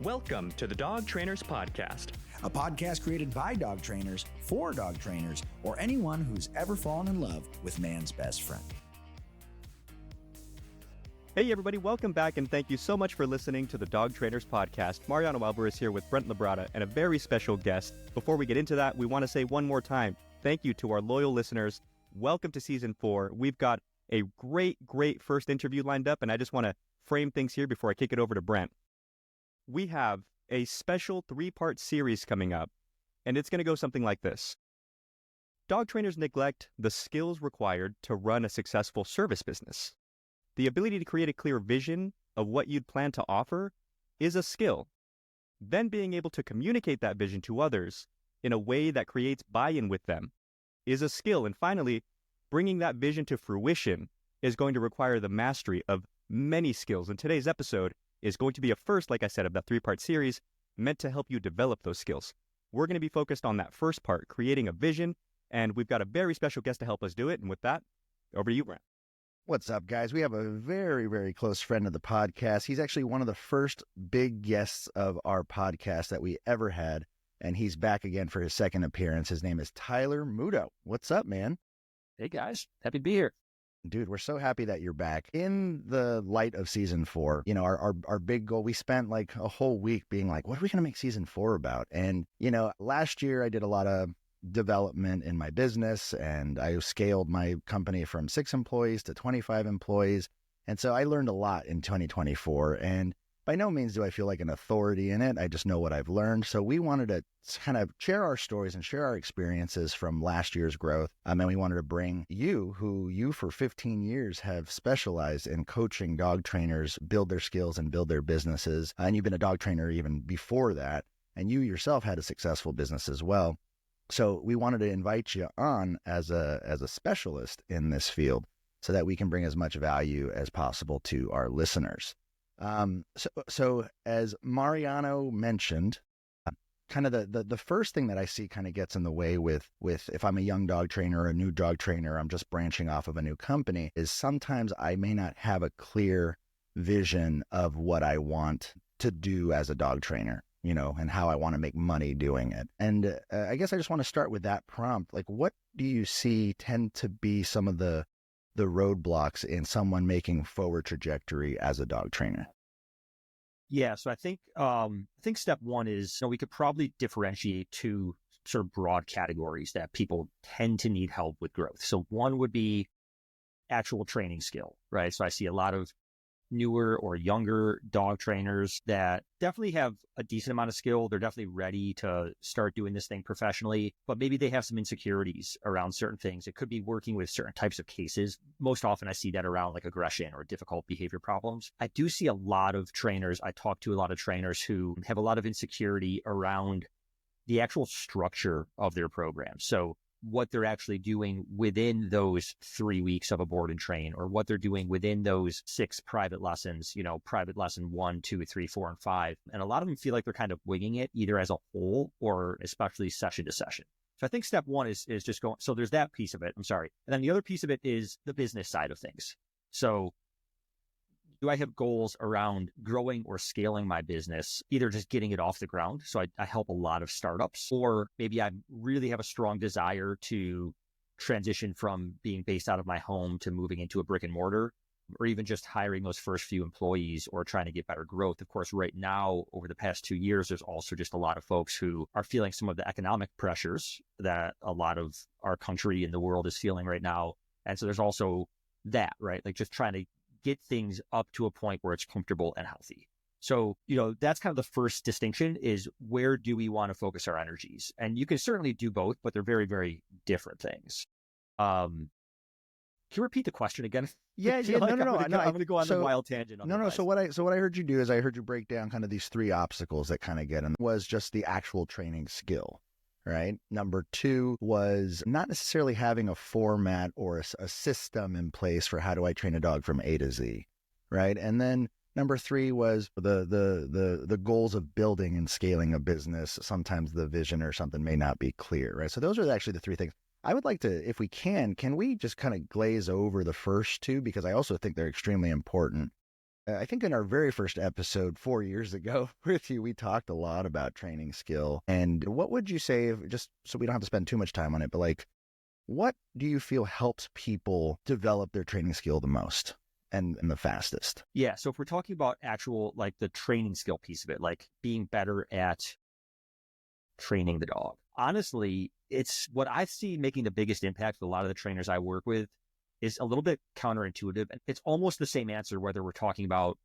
Welcome to the Dog Trainers Podcast, a podcast created by dog trainers for dog trainers or anyone who's ever fallen in love with man's best friend. Hey everybody, welcome back and thank you so much for listening to the Dog Trainers Podcast. Mariano Alvarez here with Brent, Labrada, and a very special guest. Before we get into that, we want to say one more time, thank you to our loyal listeners. Welcome to Season 4. We've got a great first interview lined up, and I just want to frame things here before I kick it over to Brent. We have a special 3-part series coming up, and it's going to go something like this. Dog trainers neglect the skills required to run a successful service business. The ability to create a clear vision of what you'd plan to offer is a skill. Then being able to communicate that vision to others in a way that creates buy-in with them is a skill. And finally, bringing that vision to fruition is going to require the mastery of many skills. And today's episode is going to be a first, like I said, of that 3-part series meant to help you develop those skills. We're going to be focused on that first part, creating a vision, and we've got a very special guest to help us do it. And with that, over to you, Brent. What's up, guys? We have a very close friend of the podcast. He's actually one of the first big guests of our podcast that we ever had, and he's back again for his second appearance. His name is Tyler Muto. What's up, man? Hey, guys. Happy to be here. Dude, we're so happy that you're back. In the light of Season 4, you know, our big goal, we spent like a whole week being like, what are we going to make Season 4 about? And, you know, last year I did a lot of development in my business, and I scaled my company from 6 employees to 25 employees. And so I learned a lot in 2024, and by no means do I feel like an authority in it. I just know what I've learned. So we wanted to kind of share our stories and share our experiences from last year's growth. And we wanted to bring you, who you for 15 years have specialized in coaching dog trainers build their skills and build their businesses. And you've been a dog trainer even before that, and you yourself had a successful business as well. So we wanted to invite you on as a specialist in this field so that we can bring as much value as possible to our listeners. So as Mariano mentioned, kind of the first thing that I see kind of gets in the way with if I'm a young dog trainer or a new dog trainer, I'm just branching off of a new company, is sometimes I may not have a clear vision of what I want to do as a dog trainer, you know, and how I want to make money doing it. And I guess I just want to start with that prompt. Like, what do you see tend to be some of the roadblocks in someone making forward trajectory as a dog trainer? Yeah, so I think step one is, we could probably differentiate 2 sort of broad categories that people tend to need help with growth. So one would be actual training skill, right? So I see a lot of newer or younger dog trainers that definitely have a decent amount of skill. They're definitely ready to start doing this thing professionally, but maybe they have some insecurities around certain things. It could be working with certain types of cases. Most often I see that around like aggression or difficult behavior problems. I do see a lot of trainers. I talk to a lot of trainers who have a lot of insecurity around the actual structure of their program. So what they're actually doing within those 3 weeks of a board and train, or what they're doing within those 6 private lessons, you know, private lesson 1, 2, 3, 4, and 5. And a lot of them feel like they're kind of winging it either as a whole or especially session to session. So I think step one is just going, so there's that piece of it. I'm sorry. And then the other piece of it is the business side of things. So do I have goals around growing or scaling my business, either just getting it off the ground? So I help a lot of startups, or maybe I really have a strong desire to transition from being based out of my home to moving into a brick and mortar, or even just hiring those first few employees or trying to get better growth. Of course, right now, over the past 2 years, there's also just a lot of folks who are feeling some of the economic pressures that a lot of our country and the world is feeling right now. And so there's also that, right? Like just trying to get things up to a point where it's comfortable and healthy. So, you know, that's kind of the first distinction, is where do we want to focus our energies? And you can certainly do both, but they're very different things. Can you repeat the question again? Yeah, No. I'm going to go on the wild tangent. So what I heard you do is I heard you break down kind of these 3 obstacles that kind of get in. Was just the actual training skill, right? Number 2 was not necessarily having a format or a system in place for how do I train a dog from A to Z, right? And then number 3 was the goals of building and scaling a business. Sometimes the vision or something may not be clear, right? So those are actually the 3 things. I would like to, if we can we just kind of glaze over the first 2, because I also think they're extremely important. I think in our very first episode 4 years ago with you, we talked a lot about training skill. And what would you say, just so we don't have to spend too much time on it, but like, what do you feel helps people develop their training skill the most and the fastest? Yeah. So if we're talking about actual, like the training skill piece of it, like being better at training the dog, honestly, it's what I see making the biggest impact with a lot of the trainers I work with is a little bit counterintuitive. And it's almost the same answer, whether we're talking about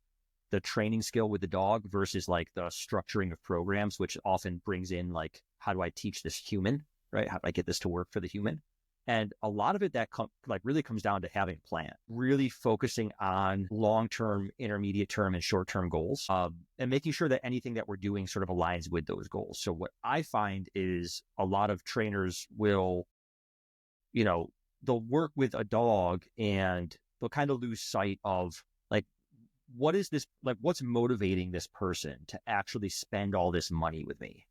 the training skill with the dog versus like the structuring of programs, which often brings in like, how do I teach this human, right? How do I get this to work for the human? And a lot of it that really comes down to having a plan, really focusing on long-term, intermediate term, and short-term goals, and making sure that anything that we're doing sort of aligns with those goals. So what I find is a lot of trainers will, they'll work with a dog and they'll kind of lose sight of like, what is this, like, what's motivating this person to actually spend all this money with me?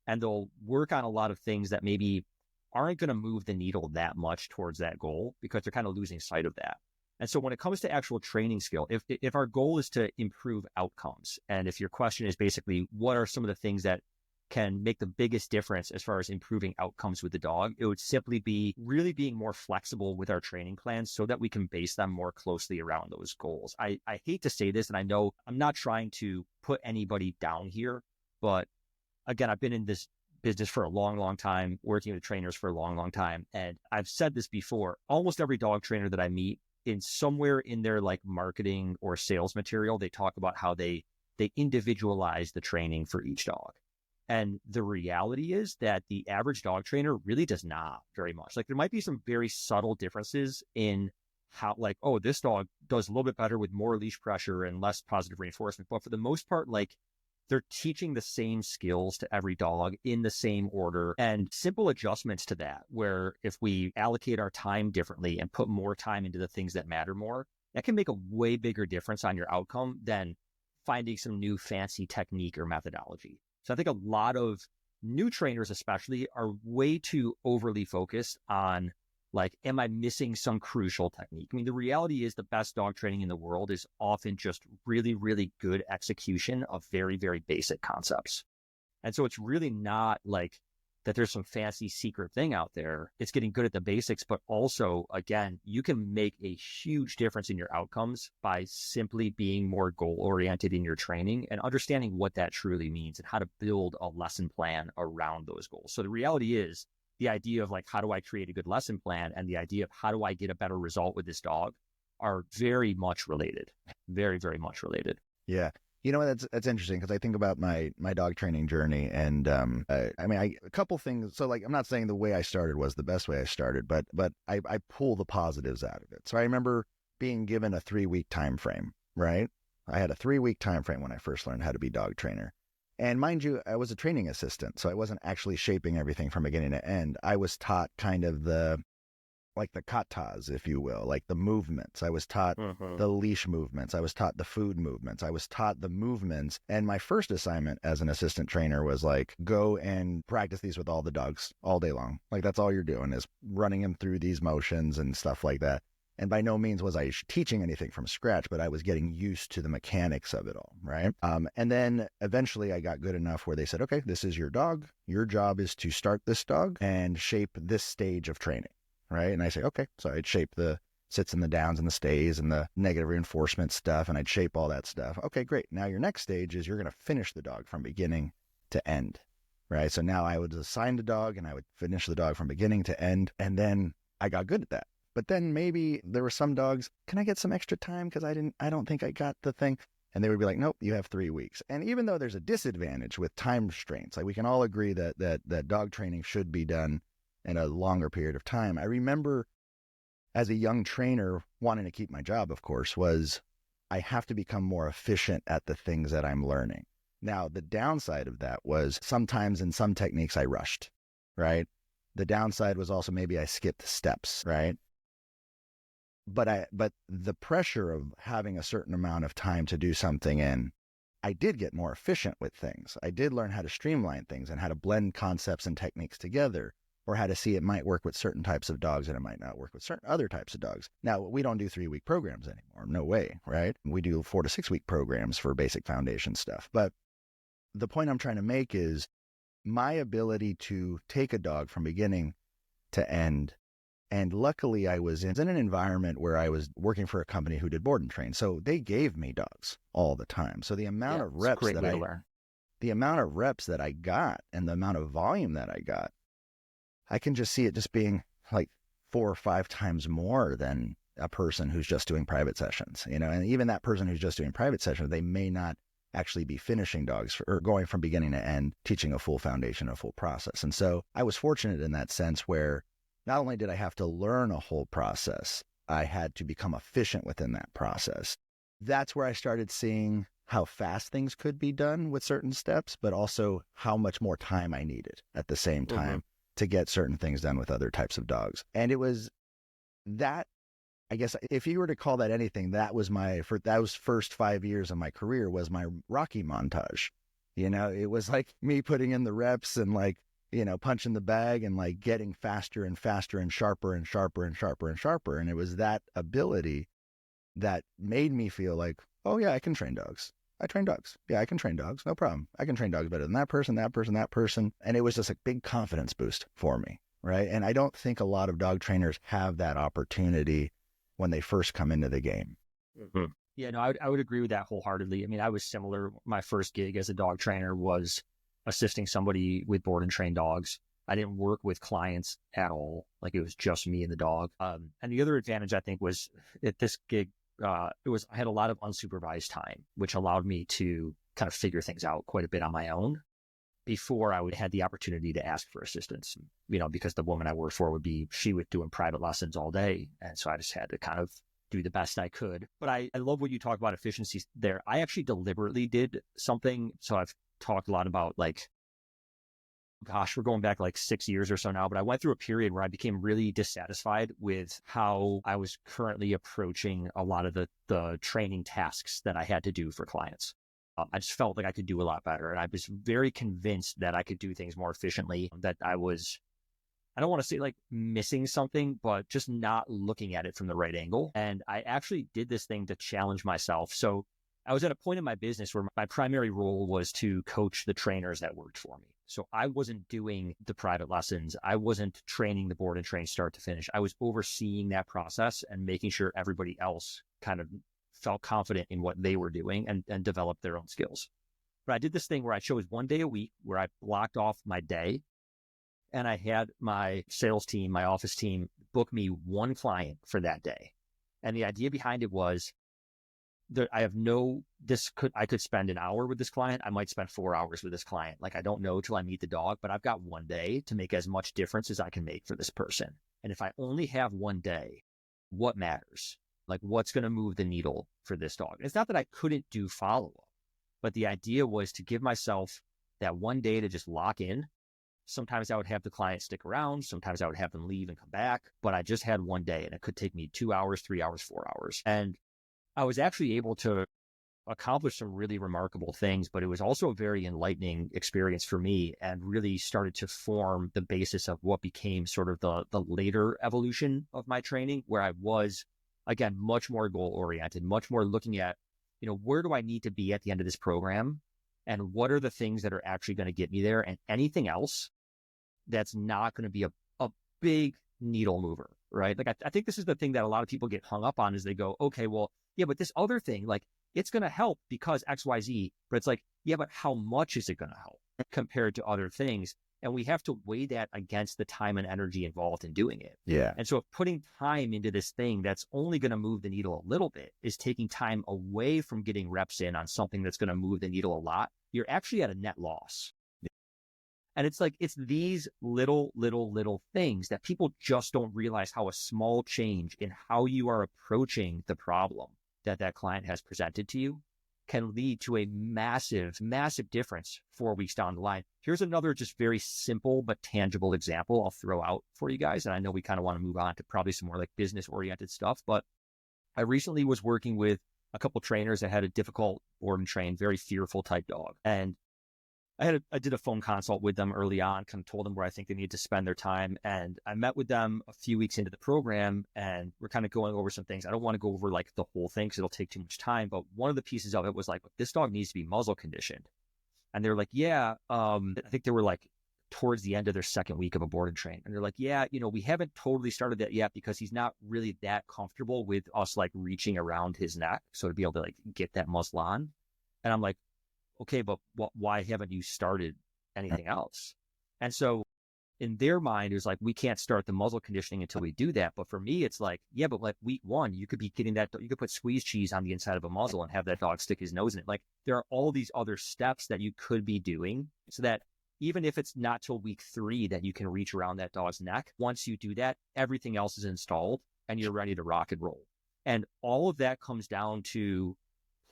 And they'll work on a lot of things that maybe aren't going to move the needle that much towards that goal because they're kind of losing sight of that. And so when it comes to actual training skill, if our goal is to improve outcomes, and if your question is basically what are some of the things that can make the biggest difference as far as improving outcomes with the dog, it would simply be really being more flexible with our training plans so that we can base them more closely around those goals. I hate to say this, and I know I'm not trying to put anybody down here, but again, I've been in this business for a long, long time, working with trainers for a long, long time. And I've said this before, almost every dog trainer that I meet, in somewhere in their like marketing or sales material, they talk about how they individualize the training for each dog. And the reality is that the average dog trainer really does not very much. Like there might be some very subtle differences in how, like, oh, this dog does a little bit better with more leash pressure and less positive reinforcement. But for the most part, like, they're teaching the same skills to every dog in the same order, and simple adjustments to that, where if we allocate our time differently and put more time into the things that matter more, that can make a way bigger difference on your outcome than finding some new fancy technique or methodology. So I think a lot of new trainers especially are way too overly focused on like, am I missing some crucial technique? I mean, the reality is the best dog training in the world is often just really, really good execution of very, very basic concepts. And so it's really not like that there's some fancy secret thing out there. It's getting good at the basics, but also, again, you can make a huge difference in your outcomes by simply being more goal-oriented in your training and understanding what that truly means and how to build a lesson plan around those goals. So the reality is, the idea of like, how do I create a good lesson plan, and the idea of how do I get a better result with this dog are very much related, very, very much related. Yeah. You know, that's interesting because I think about my dog training journey, and a couple things. So like, I'm not saying the way I started was the best way I started, but I pull the positives out of it. So I remember being given a 3-week time frame, right? I had a 3-week time frame when I first learned how to be dog trainer. And mind you, I was a training assistant, so I wasn't actually shaping everything from beginning to end. I was taught kind of the katas, if you will, like the movements. I was taught the leash movements. I was taught the food movements. I was taught the movements. And my first assignment as an assistant trainer was like, go and practice these with all the dogs all day long. Like, that's all you're doing is running them through these motions and stuff like that. And by no means was I teaching anything from scratch, but I was getting used to the mechanics of it all, right? And then eventually I got good enough where they said, okay, this is your dog. Your job is to start this dog and shape this stage of training, right? And I say, okay. So I'd shape the sits and the downs and the stays and the negative reinforcement stuff, and I'd shape all that stuff. Okay, great. Now your next stage is you're going to finish the dog from beginning to end, right? So now I would assign the dog and I would finish the dog from beginning to end. And then I got good at that. But then maybe there were some dogs, can I get some extra time? Because I don't think I got the thing. And they would be like, nope, you have 3 weeks. And even though there's a disadvantage with time restraints, like we can all agree that dog training should be done in a longer period of time. I remember as a young trainer wanting to keep my job, of course, was I have to become more efficient at the things that I'm learning. Now, the downside of that was sometimes in some techniques I rushed, right? The downside was also maybe I skipped steps, right? But the pressure of having a certain amount of time to do something in, I did get more efficient with things. I did learn how to streamline things and how to blend concepts and techniques together. or how to see it might work with certain types of dogs and it might not work with certain other types of dogs. Now, we don't do 3-week programs anymore. No way, right? We do 4 to 6 week programs for basic foundation stuff. But the point I'm trying to make is my ability to take a dog from beginning to end. And luckily I was in an environment where I was working for a company who did board and train. So they gave me dogs all the time. So the amount of reps that I got and the amount of volume that I got, I can just see it just being like 4 or 5 times more than a person who's just doing private sessions, and even that person who's just doing private sessions, they may not actually be finishing dogs or going from beginning to end, teaching a full foundation, a full process. And so I was fortunate in that sense where not only did I have to learn a whole process, I had to become efficient within that process. That's where I started seeing how fast things could be done with certain steps, but also how much more time I needed at the same time to get certain things done with other types of dogs. And it was that, I guess, if you were to call that anything, that was those first 5 years of my career was my Rocky montage. It was like me putting in the reps and punching the bag and getting faster and faster and sharper and sharper and sharper and sharper. And it was that ability that made me feel like, oh yeah, I can train dogs. I train dogs. Yeah, I can train dogs. No problem. I can train dogs better than that person, that person, that person. And it was just a big confidence boost for me, right? And I don't think a lot of dog trainers have that opportunity when they first come into the game. Mm-hmm. Yeah, no, I would agree with that wholeheartedly. I mean, I was similar. My first gig as a dog trainer was assisting somebody with board and train dogs. I didn't work with clients at all. It was just me and the dog. And the other advantage I think was at this gig, I had a lot of unsupervised time, which allowed me to kind of figure things out quite a bit on my own before I would had the opportunity to ask for assistance, because the woman I worked for she was doing private lessons all day. And so I just had to kind of do the best I could. But I love what you talk about efficiencies there. I actually deliberately did something. So I've talked a lot about we're going back 6 years or so now, but I went through a period where I became really dissatisfied with how I was currently approaching a lot of the training tasks that I had to do for clients. I just felt like I could do a lot better. And I was very convinced that I could do things more efficiently, that I don't want to say missing something, but just not looking at it from the right angle. And I actually did this thing to challenge myself. So I was at a point in my business where my primary role was to coach the trainers that worked for me. So I wasn't doing the private lessons. I wasn't training the board and train start to finish. I was overseeing that process and making sure everybody else kind of felt confident in what they were doing and developed their own skills. But I did this thing where I chose one day a week where I blocked off my day and I had my sales team, my office team, book me one client for that day. And the idea behind it was I could spend an hour with this client. I might spend 4 hours with this client. I don't know till I meet the dog, but I've got one day to make as much difference as I can make for this person. And if I only have one day, what matters? What's going to move the needle for this dog? It's not that I couldn't do follow-up, but the idea was to give myself that one day to just lock in. Sometimes I would have the client stick around. Sometimes I would have them leave and come back, but I just had one day and it could take me 2 hours, 3 hours, 4 hours. And I was actually able to accomplish some really remarkable things, but it was also a very enlightening experience for me and really started to form the basis of what became sort of the later evolution of my training, where I was, again, much more goal-oriented, much more looking at, where do I need to be at the end of this program? And what are the things that are actually going to get me there? And anything else that's not going to be a big needle mover, right? I think this is the thing that a lot of people get hung up on is they go, okay, well, yeah, but this other thing, it's going to help because X, Y, Z, but it's yeah, but how much is it going to help compared to other things? And we have to weigh that against the time and energy involved in doing it. Yeah. And so if putting time into this thing that's only going to move the needle a little bit is taking time away from getting reps in on something that's going to move the needle a lot, you're actually at a net loss. And it's it's these little things that people just don't realize how a small change in how you are approaching the problem that client has presented to you can lead to a massive, massive difference 4 weeks down the line. Here's another just very simple but tangible example I'll throw out for you guys. And I know we kind of want to move on to probably some more business oriented stuff, but I recently was working with a couple trainers that had a difficult board and train, very fearful type dog. And I did a phone consult with them early on, kind of told them where I think they need to spend their time. And I met with them a few weeks into the program, and we're kind of going over some things. I don't want to go over like the whole thing because it'll take too much time. But one of the pieces of it was like, this dog needs to be muzzle conditioned. And they're like, yeah, I think they were like towards the end of their second week of a board and train. And they're like, yeah, we haven't totally started that yet because he's not really that comfortable with us like reaching around his neck. So to be able to like get that muzzle on. And I'm like, okay, but why haven't you started anything else? And so in their mind, it was like, we can't start the muzzle conditioning until we do that. But for me, it's like, yeah, but like week one, you could be getting that, you could put squeeze cheese on the inside of a muzzle and have that dog stick his nose in it. Like there are all these other steps that you could be doing so that even if it's not till week 3 that you can reach around that dog's neck, once you do that, everything else is installed and you're ready to rock and roll. And all of that comes down to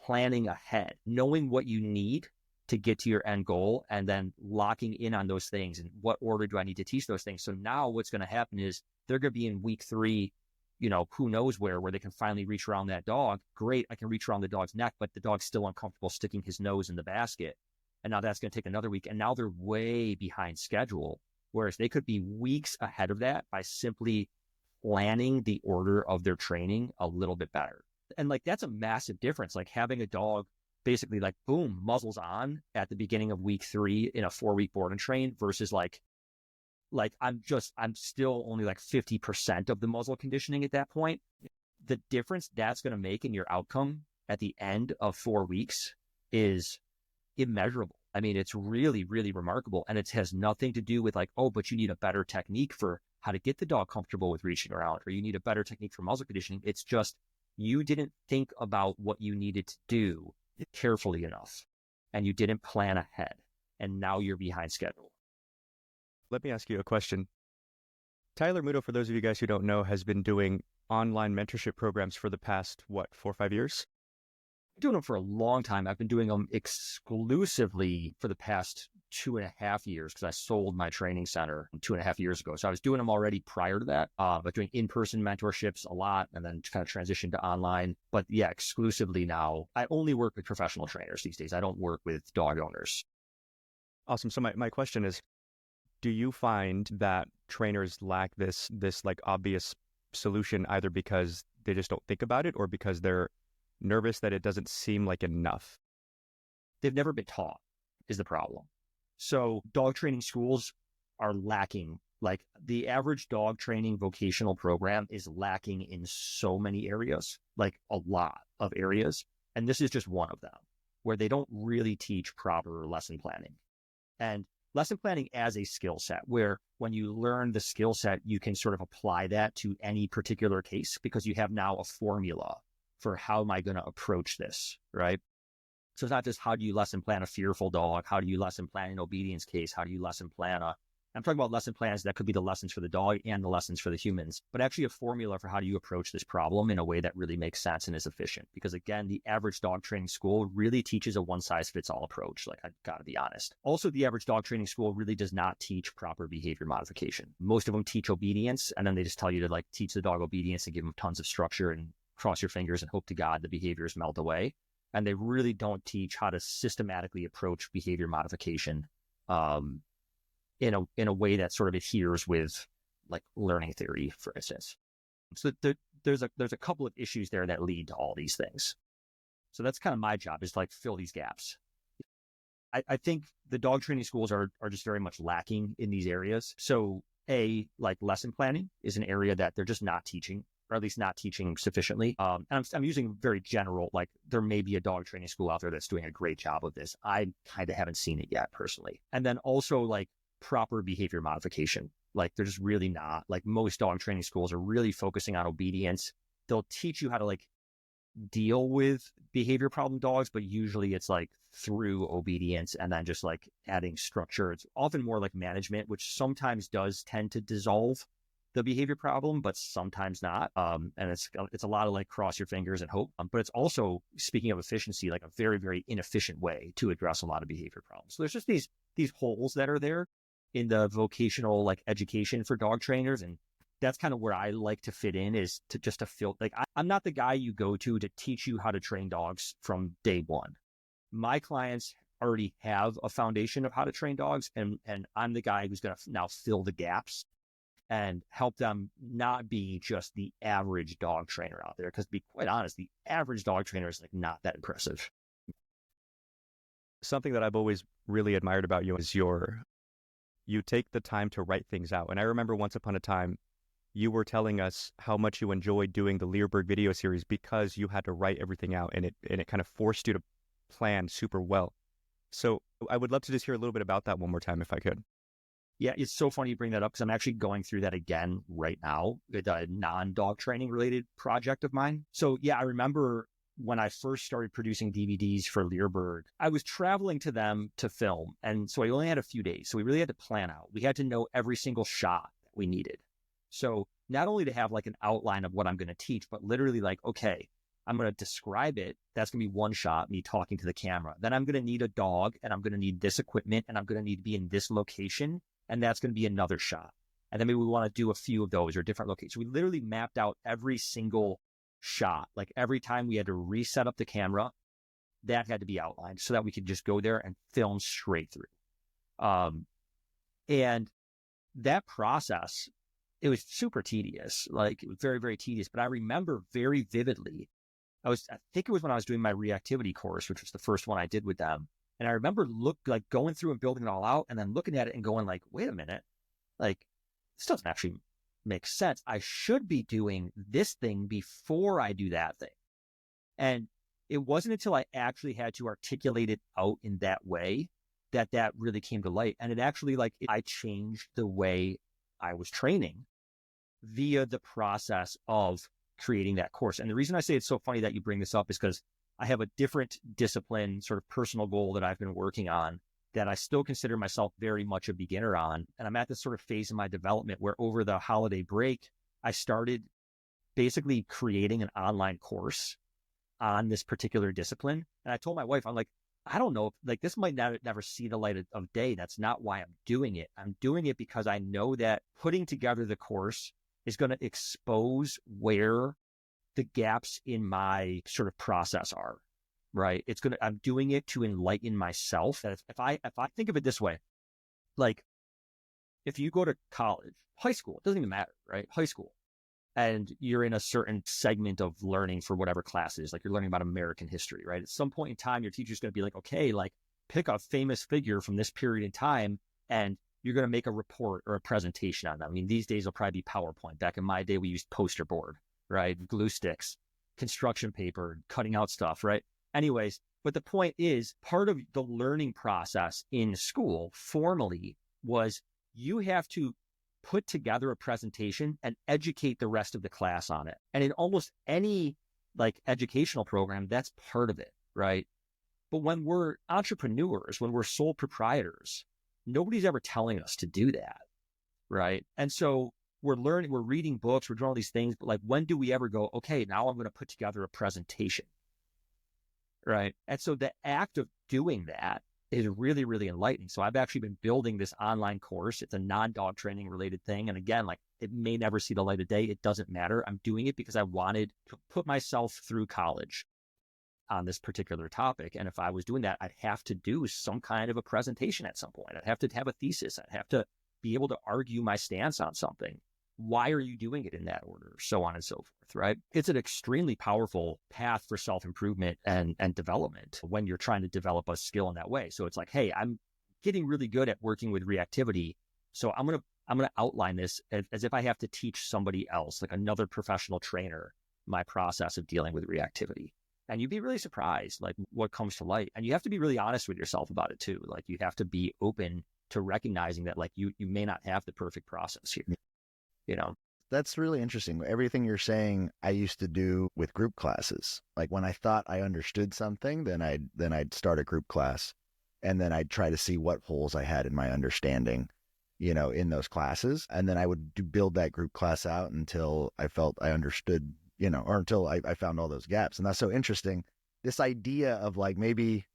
planning ahead, knowing what you need to get to your end goal, and then locking in on those things and what order do I need to teach those things. So now what's going to happen is they're going to be in week 3, who knows where they can finally reach around that dog. Great, I can reach around the dog's neck, but the dog's still uncomfortable sticking his nose in the basket. And now that's going to take another week. And now they're way behind schedule, whereas they could be weeks ahead of that by simply planning the order of their training a little bit better. And like, that's a massive difference. Like having a dog basically like, boom, muzzles on at the beginning of week 3 in a 4-week board and train versus like I'm still only like 50% of the muzzle conditioning at that point. The difference that's going to make in your outcome at the end of 4 weeks is immeasurable. I mean, it's really, really remarkable. And it has nothing to do with like, oh, but you need a better technique for how to get the dog comfortable with reaching around, or you need a better technique for muzzle conditioning. It's just, you didn't think about what you needed to do carefully enough, and you didn't plan ahead, and now you're behind schedule. Let me ask you a question. Tyler Muto, for those of you guys who don't know, has been doing online mentorship programs for the past, 4 or 5 years? I've been doing them for a long time. I've been doing them exclusively for the past 2.5 years because I sold my training center 2.5 years ago. So I was doing them already prior to that, but doing in-person mentorships a lot, and then kind of transitioned to online. But yeah, exclusively now. I only work with professional trainers these days. I don't work with dog owners. Awesome. So my question is, do you find that trainers lack this like obvious solution either because they just don't think about it or because they're nervous that it doesn't seem like enough? They've never been taught is the problem. So dog training schools are lacking. Like the average dog training vocational program is lacking in so many areas, like a lot of areas. And this is just one of them, where they don't really teach proper lesson planning. And lesson planning as a skill set, where when you learn the skill set, you can sort of apply that to any particular case because you have now a formula for how am I going to approach this, right? So it's not just how do you lesson plan a fearful dog? How do you lesson plan an obedience case? How do you lesson plan I'm talking about lesson plans that could be the lessons for the dog and the lessons for the humans, but actually a formula for how do you approach this problem in a way that really makes sense and is efficient. Because again, the average dog training school really teaches a one-size-fits-all approach. Like, I've got to be honest. Also, the average dog training school really does not teach proper behavior modification. Most of them teach obedience, and then they just tell you to like teach the dog obedience and give them tons of structure and cross your fingers and hope to God the behaviors melt away. And they really don't teach how to systematically approach behavior modification in a way that sort of adheres with like learning theory, for instance. So there's a couple of issues there that lead to all these things. So that's kind of my job, is to like fill these gaps. I think the dog training schools are just very much lacking in these areas. So like lesson planning is an area that they're just not teaching, or at least not teaching sufficiently. And I'm using very general, like there may be a dog training school out there that's doing a great job of this. I kind of haven't seen it yet personally. And then also like proper behavior modification. Like they're just really not. Like most dog training schools are really focusing on obedience. They'll teach you how to like deal with behavior problem dogs, but usually it's like through obedience and then just like adding structure. It's often more like management, which sometimes does tend to dissolve the behavior problem, but sometimes not. And it's a lot of like cross your fingers and hope. But it's also, speaking of efficiency, like a very, very inefficient way to address a lot of behavior problems. So there's just these holes that are there in the vocational like education for dog trainers. And that's kind of where I like to fit in, is to just to fill, like I'm not the guy you go to teach you how to train dogs from day one. My clients already have a foundation of how to train dogs, and I'm the guy who's going to now fill the gaps and help them not be just the average dog trainer out there. Because to be quite honest, the average dog trainer is like not that impressive. Something that I've always really admired about you is you take the time to write things out. And I remember once upon a time, you were telling us how much you enjoyed doing the Learberg video series because you had to write everything out, and it kind of forced you to plan super well. So I would love to just hear a little bit about that one more time if I could. Yeah, it's so funny you bring that up because I'm actually going through that again right now with a non-dog training related project of mine. So yeah, I remember when I first started producing DVDs for Learberg, I was traveling to them to film. And so I only had a few days. So we really had to plan out. We had to know every single shot that we needed. So not only to have like an outline of what I'm going to teach, but literally like, okay, I'm going to describe it. That's going to be one shot, me talking to the camera. Then I'm going to need a dog, and I'm going to need this equipment, and I'm going to need to be in this location. And that's going to be another shot. And then maybe we want to do a few of those or different locations. We literally mapped out every single shot. Like every time we had to reset up the camera, that had to be outlined so that we could just go there and film straight through. And that process, it was super tedious. Like it was very, very tedious. But I remember very vividly, I think it was when I was doing my reactivity course, which was the first one I did with them. And I remember going through and building it all out and then looking at it and going like, wait a minute, like this doesn't actually make sense. I should be doing this thing before I do that thing. And it wasn't until I actually had to articulate it out in that way that really came to light. And it actually I changed the way I was training via the process of creating that course. And the reason I say it's so funny that you bring this up is because I have a different discipline, sort of personal goal that I've been working on that I still consider myself very much a beginner on. And I'm at this sort of phase in my development where over the holiday break, I started basically creating an online course on this particular discipline. And I told my wife, I'm like, I don't know, like this might never see the light of day. That's not why I'm doing it. I'm doing it because I know that putting together the course is going to expose where the gaps in my sort of process are, right? I'm doing it to enlighten myself. That if I think of it this way, like if you go to college, high school, it doesn't even matter, right? High school, and you're in a certain segment of learning for whatever classes, like you're learning about American history, right? At some point in time, your teacher's going to be like, okay, like pick a famous figure from this period in time, and you're going to make a report or a presentation on them. I mean, these days it'll probably be PowerPoint. Back in my day, we used poster board, right? Glue sticks, construction paper, cutting out stuff, right? Anyways, but the point is, part of the learning process in school formally was you have to put together a presentation and educate the rest of the class on it. And in almost any like educational program, that's part of it, right? But when we're entrepreneurs, when we're sole proprietors, nobody's ever telling us to do that, right? And so we're learning, we're reading books, we're doing all these things, but like, when do we ever go, okay, now I'm going to put together a presentation, right? And so the act of doing that is really, really enlightening. So I've actually been building this online course. It's a non-dog training related thing. And again, like it may never see the light of day. It doesn't matter. I'm doing it because I wanted to put myself through college on this particular topic. And if I was doing that, I'd have to do some kind of a presentation at some point. I'd have to have a thesis. I'd have to be able to argue my stance on something. Why are you doing it in that order? So on and so forth, right? It's an extremely powerful path for self-improvement and development when you're trying to develop a skill in that way. So it's like, hey, I'm getting really good at working with reactivity. So I'm going to outline this as if I have to teach somebody else, like another professional trainer, my process of dealing with reactivity. And you'd be really surprised, like what comes to light. And you have to be really honest with yourself about it too. Like you have to be open to recognizing that like you may not have the perfect process here. You know, that's really interesting. Everything you're saying, I used to do with group classes. Like when I thought I understood something, then I'd start a group class, and then I'd try to see what holes I had in my understanding, you know, in those classes. And then I would build that group class out until I felt I understood, you know, or until I found all those gaps. And that's so interesting. This idea of like, maybe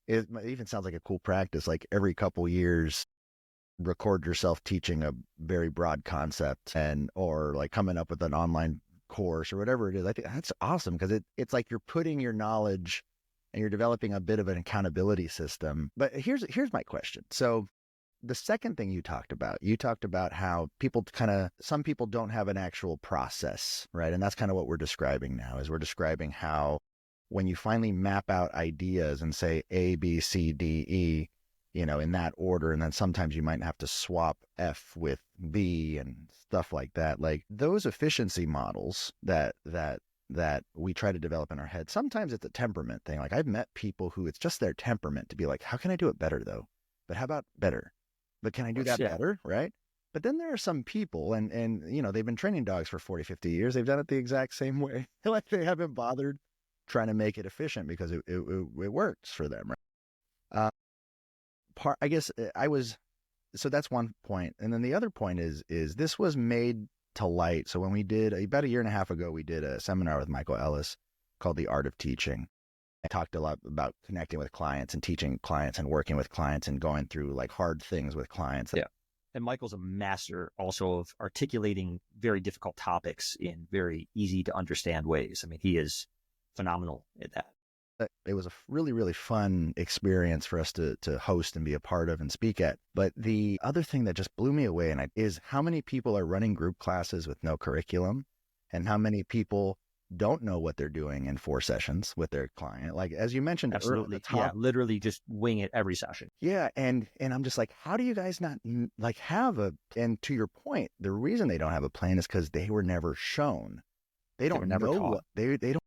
it even sounds like a cool practice, like every couple years, record yourself teaching a very broad concept or like coming up with an online course or whatever it is. I think that's awesome because it's like you're putting your knowledge and you're developing a bit of an accountability system. But here's my question. So the second thing you talked about how some people don't have an actual process, right? And that's kind of what we're describing now, is we're describing how when you finally map out ideas and say A, B, C, D, E, in that order, and then sometimes you might have to swap F with B and stuff like that. Like those efficiency models that we try to develop in our head, sometimes it's a temperament thing. Like I've met people who it's just their temperament to be like, how can I do it better though? But how about better? But can I do that better? Right. But then there are some people and they've been training dogs for 40, 50 years. They've done it the exact same way. Like they haven't bothered trying to make it efficient because it works for them. Right. So that's one point. And then the other point is this was made to light. So when we did about a year and a half ago, we did a seminar with Michael Ellis called The Art of Teaching. I talked a lot about connecting with clients and teaching clients and working with clients and going through like hard things with clients. Yeah. And Michael's a master also of articulating very difficult topics in very easy to understand ways. I mean, he is phenomenal at that. It was a really, really fun experience for us to host and be a part of and speak at. But the other thing that just blew me away is how many people are running group classes with no curriculum, and how many people don't know what they're doing in 4 sessions with their client. Like, as you mentioned, absolutely. Literally just wing it every session. Yeah. And I'm just like, how do you guys not like and to your point, the reason they don't have a plan is because they were never shown. They don't know what they don't.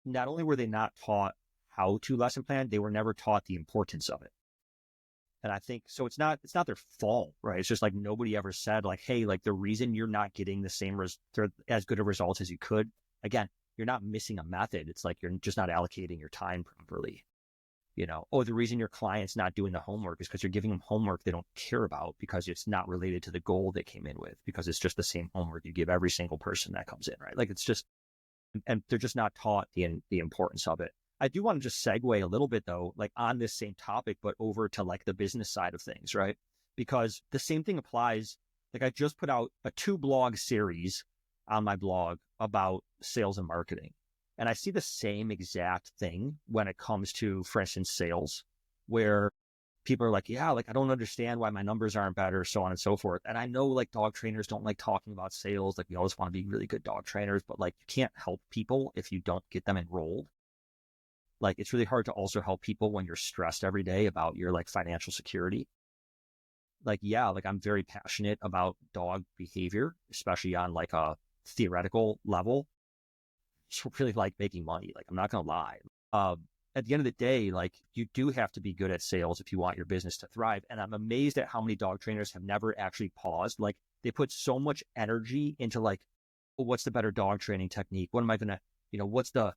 Not only were they not taught how to lesson plan, they were never taught the importance of it. And I think, so it's not their fault, right? It's just like nobody ever said like, hey, like the reason you're not getting the same as good of results as you could, again, you're not missing a method. It's like, you're just not allocating your time properly. The reason your client's not doing the homework is because you're giving them homework they don't care about because it's not related to the goal they came in with, because it's just the same homework you give every single person that comes in, right? Like it's just, and they're just not taught the importance of it. I do want to just segue a little bit though, like on this same topic, but over to like the business side of things, right? Because the same thing applies. Like I just put out a 2-blog series on my blog about sales and marketing. And I see the same exact thing when it comes to, for instance, sales, where people are like, yeah, like I don't understand why my numbers aren't better, so on and so forth. And I know like dog trainers don't like talking about sales. Like we always want to be really good dog trainers, but like you can't help people if you don't get them enrolled. Like it's really hard to also help people when you're stressed every day about your like financial security. Like, yeah, like I'm very passionate about dog behavior, especially on like a theoretical level. Just really like making money. Like I'm not going to lie. At the end of the day, like you do have to be good at sales if you want your business to thrive. And I'm amazed at how many dog trainers have never actually paused. Like they put so much energy into like, well, what's the better dog training technique? What am I going to, what's the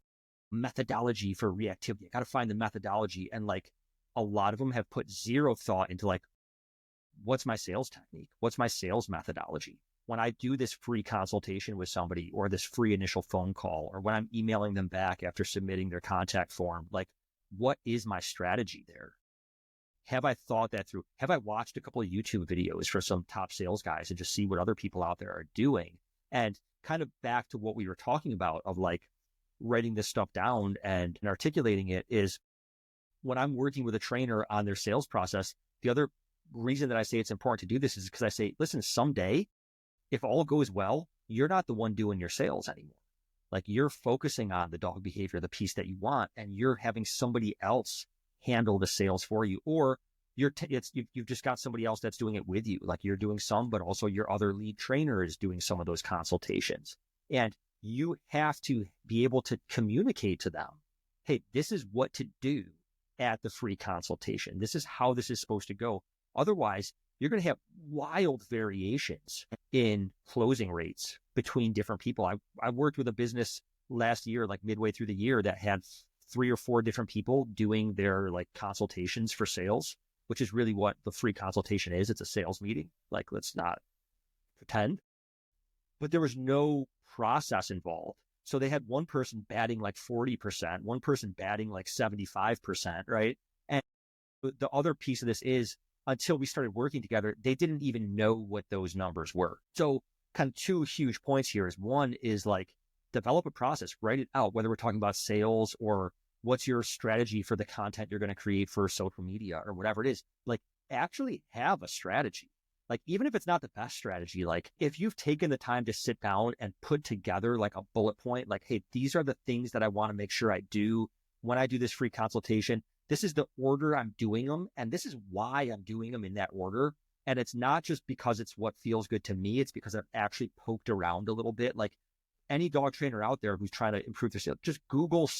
methodology for reactivity? I got to find the methodology. And like a lot of them have put zero thought into like, what's my sales technique? What's my sales methodology? When I do this free consultation with somebody or this free initial phone call, or when I'm emailing them back after submitting their contact form, like what is my strategy there? Have I thought that through? Have I watched a couple of YouTube videos for some top sales guys and just see what other people out there are doing? And kind of back to what we were talking about of like writing this stuff down and articulating it is when I'm working with a trainer on their sales process, the other reason that I say it's important to do this is because I say, listen, someday, if all goes well, you're not the one doing your sales anymore. Like you're focusing on the dog behavior, the piece that you want, and you're having somebody else handle the sales for you, or you've just got somebody else that's doing it with you. Like you're doing some, but also your other lead trainer is doing some of those consultations. And you have to be able to communicate to them, hey, this is what to do at the free consultation. This is how this is supposed to go. Otherwise, you're going to have wild variations in closing rates between different people. I worked with a business last year, like midway through the year, that had 3 or 4 different people doing their like consultations for sales, which is really what the free consultation is. It's a sales meeting. Like, let's not pretend. But there was no process involved. So they had one person batting like 40%, one person batting like 75%, right? And the other piece of this is, until we started working together, they didn't even know what those numbers were. So kind of 2 huge points here is, one is like develop a process, write it out, whether we're talking about sales or what's your strategy for the content you're going to create for social media or whatever it is. Like, actually have a strategy. Like, even if it's not the best strategy, like if you've taken the time to sit down and put together like a bullet point, like, hey, these are the things that I want to make sure I do when I do this free consultation. This is the order I'm doing them, and this is why I'm doing them in that order. And it's not just because it's what feels good to me. It's because I've actually poked around a little bit. Like, any dog trainer out there who's trying to improve their sales, just Google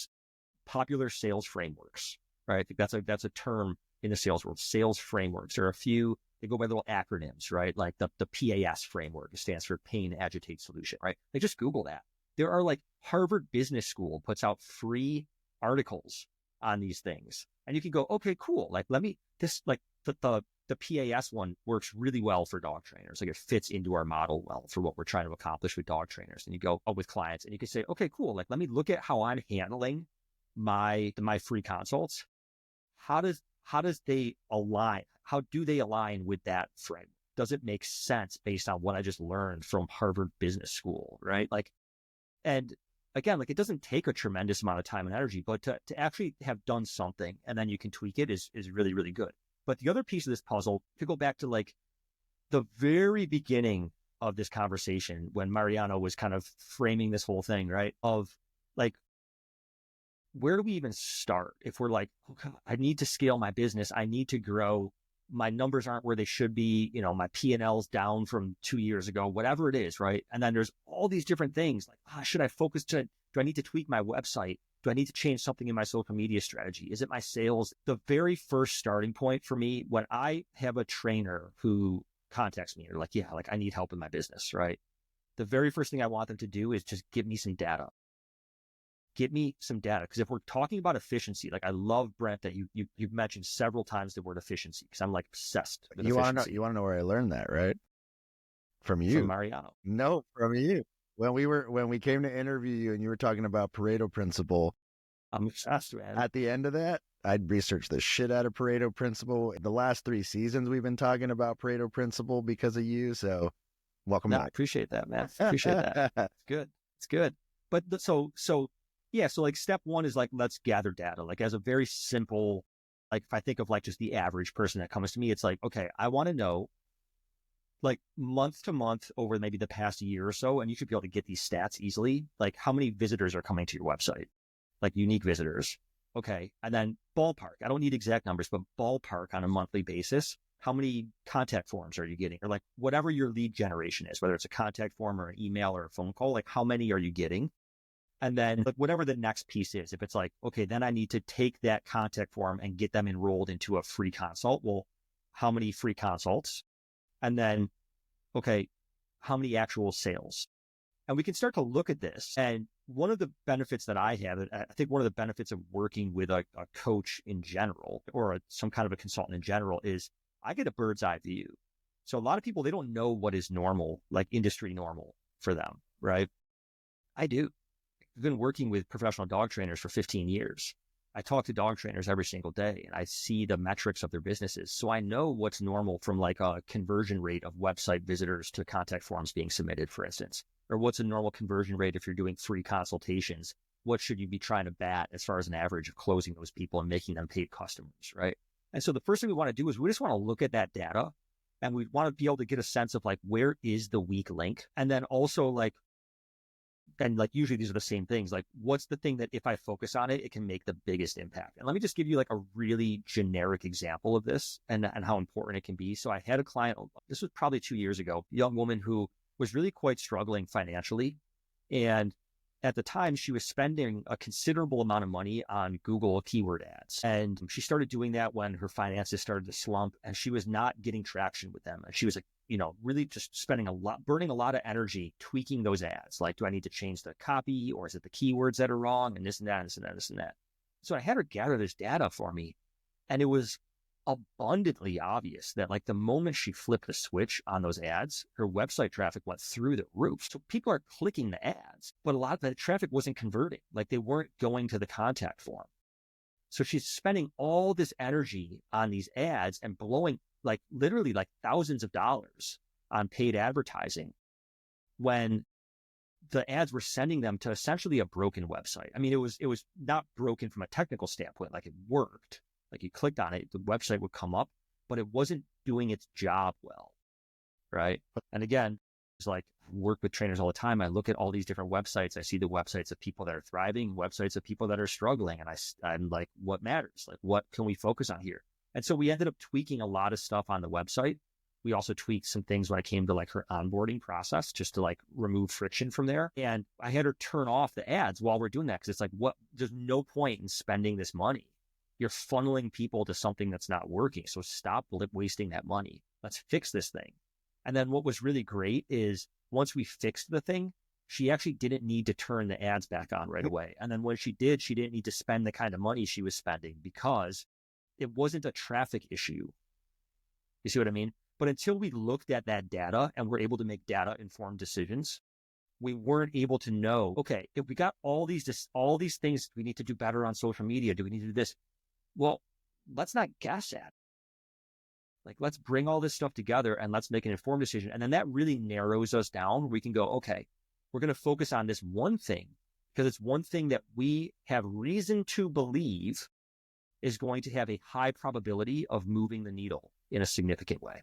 popular sales frameworks, right? I think that's a term in the sales world, sales frameworks. There are a few, they go by little acronyms, right? Like the PAS framework, it stands for pain, agitate, solution, right? Like, just Google that. There are like Harvard Business School puts out free articles on these things. And you can go, okay, cool. Like, let me, this, like the PAS one works really well for dog trainers. Like, it fits into our model well for what we're trying to accomplish with dog trainers. And you go with clients and you can say, okay, cool. Like, let me look at how I'm handling my free consults. How does they align? How do they align with that framework? Does it make sense based on what I just learned from Harvard Business School, right? Like, and again, like, it doesn't take a tremendous amount of time and energy, but to actually have done something and then you can tweak it is really, really good. But the other piece of this puzzle, to go back to like the very beginning of this conversation when Mariano was kind of framing this whole thing, right? Of like, where do we even start if we're like, oh God, I need to scale my business. I need to grow. My numbers aren't where they should be. You know, my P&L's down from 2 years ago, whatever it is, right? And then there's all these different things like, should I focus do I need to tweak my website? Do I need to change something in my social media strategy? Is it my sales? The very first starting point for me, when I have a trainer who contacts me, or like, yeah, like I need help in my business, right? The very first thing I want them to do is just give me some data. Get me some data. Because if we're talking about efficiency, like I love, Brent, that you've mentioned several times the word efficiency, because I'm like obsessed with efficiency. You want to know where I learned that, right? From you. From Mariano. No, from you. When we came to interview you and you were talking about Pareto principle. I'm obsessed, man. At the end of that, I'd researched the shit out of Pareto principle. The last 3 seasons we've been talking about Pareto principle because of you. So welcome back. I appreciate that, man. Appreciate that. It's good. It's good. But so like step one is like, let's gather data. Like, as a very simple, like if I think of like just the average person that comes to me, it's like, okay, I want to know like month to month over maybe the past year or so, and you should be able to get these stats easily. Like, how many visitors are coming to your website? Like, unique visitors. Okay. And then ballpark. I don't need exact numbers, but ballpark on a monthly basis. How many contact forms are you getting? Or like whatever your lead generation is, whether it's a contact form or an email or a phone call, like how many are you getting? And then like whatever the next piece is, if it's like, okay, then I need to take that contact form and get them enrolled into a free consult. Well, how many free consults? And then, okay, how many actual sales? And we can start to look at this. And one of the benefits that I have, I think one of the benefits of working with a coach in general, or some kind of a consultant in general, is I get a bird's eye view. So a lot of people, they don't know what is normal, like industry normal for them, right? I do. I've been working with professional dog trainers for 15 years. I talk to dog trainers every single day and I see the metrics of their businesses. So I know what's normal from like a conversion rate of website visitors to contact forms being submitted, for instance, or what's a normal conversion rate if you're doing free consultations. What should you be trying to bat as far as an average of closing those people and making them paid customers, right? And so the first thing we want to do is we just want to look at that data and we want to be able to get a sense of like, where is the weak link? And then also like, and like usually these are the same things, like what's the thing that if I focus on it, it can make the biggest impact. And let me just give you like a really generic example of this and how important it can be. So I had a client, this was probably 2 years ago, a young woman who was really quite struggling financially. And at the time she was spending a considerable amount of money on Google keyword ads. And she started doing that when her finances started to slump and she was not getting traction with them. And she was like, you know, really just spending a lot, burning a lot of energy tweaking those ads. Like, do I need to change the copy or is it the keywords that are wrong and this and that, and this and that, and this and that. So I had her gather this data for me and it was abundantly obvious that like the moment she flipped the switch on those ads, her website traffic went through the roof. So people are clicking the ads, but a lot of that traffic wasn't converting. Like they weren't going to the contact form. So she's spending all this energy on these ads and blowing like literally like thousands of dollars on paid advertising when the ads were sending them to essentially a broken website. I mean, it was not broken from a technical standpoint, like it worked. Like you clicked on it, the website would come up, but it wasn't doing its job well, right? And again, it's like work with trainers all the time. I look at all these different websites. I see the websites of people that are thriving, websites of people that are struggling. And I'm like, what matters? Like, what can we focus on here? And so we ended up tweaking a lot of stuff on the website. We also tweaked some things when it came to like her onboarding process, just to like remove friction from there. And I had her turn off the ads while we're doing that. Cause it's like, there's no point in spending this money. You're funneling people to something that's not working. So stop wasting that money. Let's fix this thing. And then what was really great is once we fixed the thing, she actually didn't need to turn the ads back on right away. And then when she did, she didn't need to spend the kind of money she was spending because it wasn't a traffic issue. You see what I mean? But until we looked at that data and were able to make data-informed decisions, we weren't able to know, okay, if we got all these things we need to do better on social media, do we need to do this? Well, let's not guess at it. Like, let's bring all this stuff together and let's make an informed decision. And then that really narrows us down. We can go, okay, we're going to focus on this one thing because it's one thing that we have reason to believe is going to have a high probability of moving the needle in a significant way.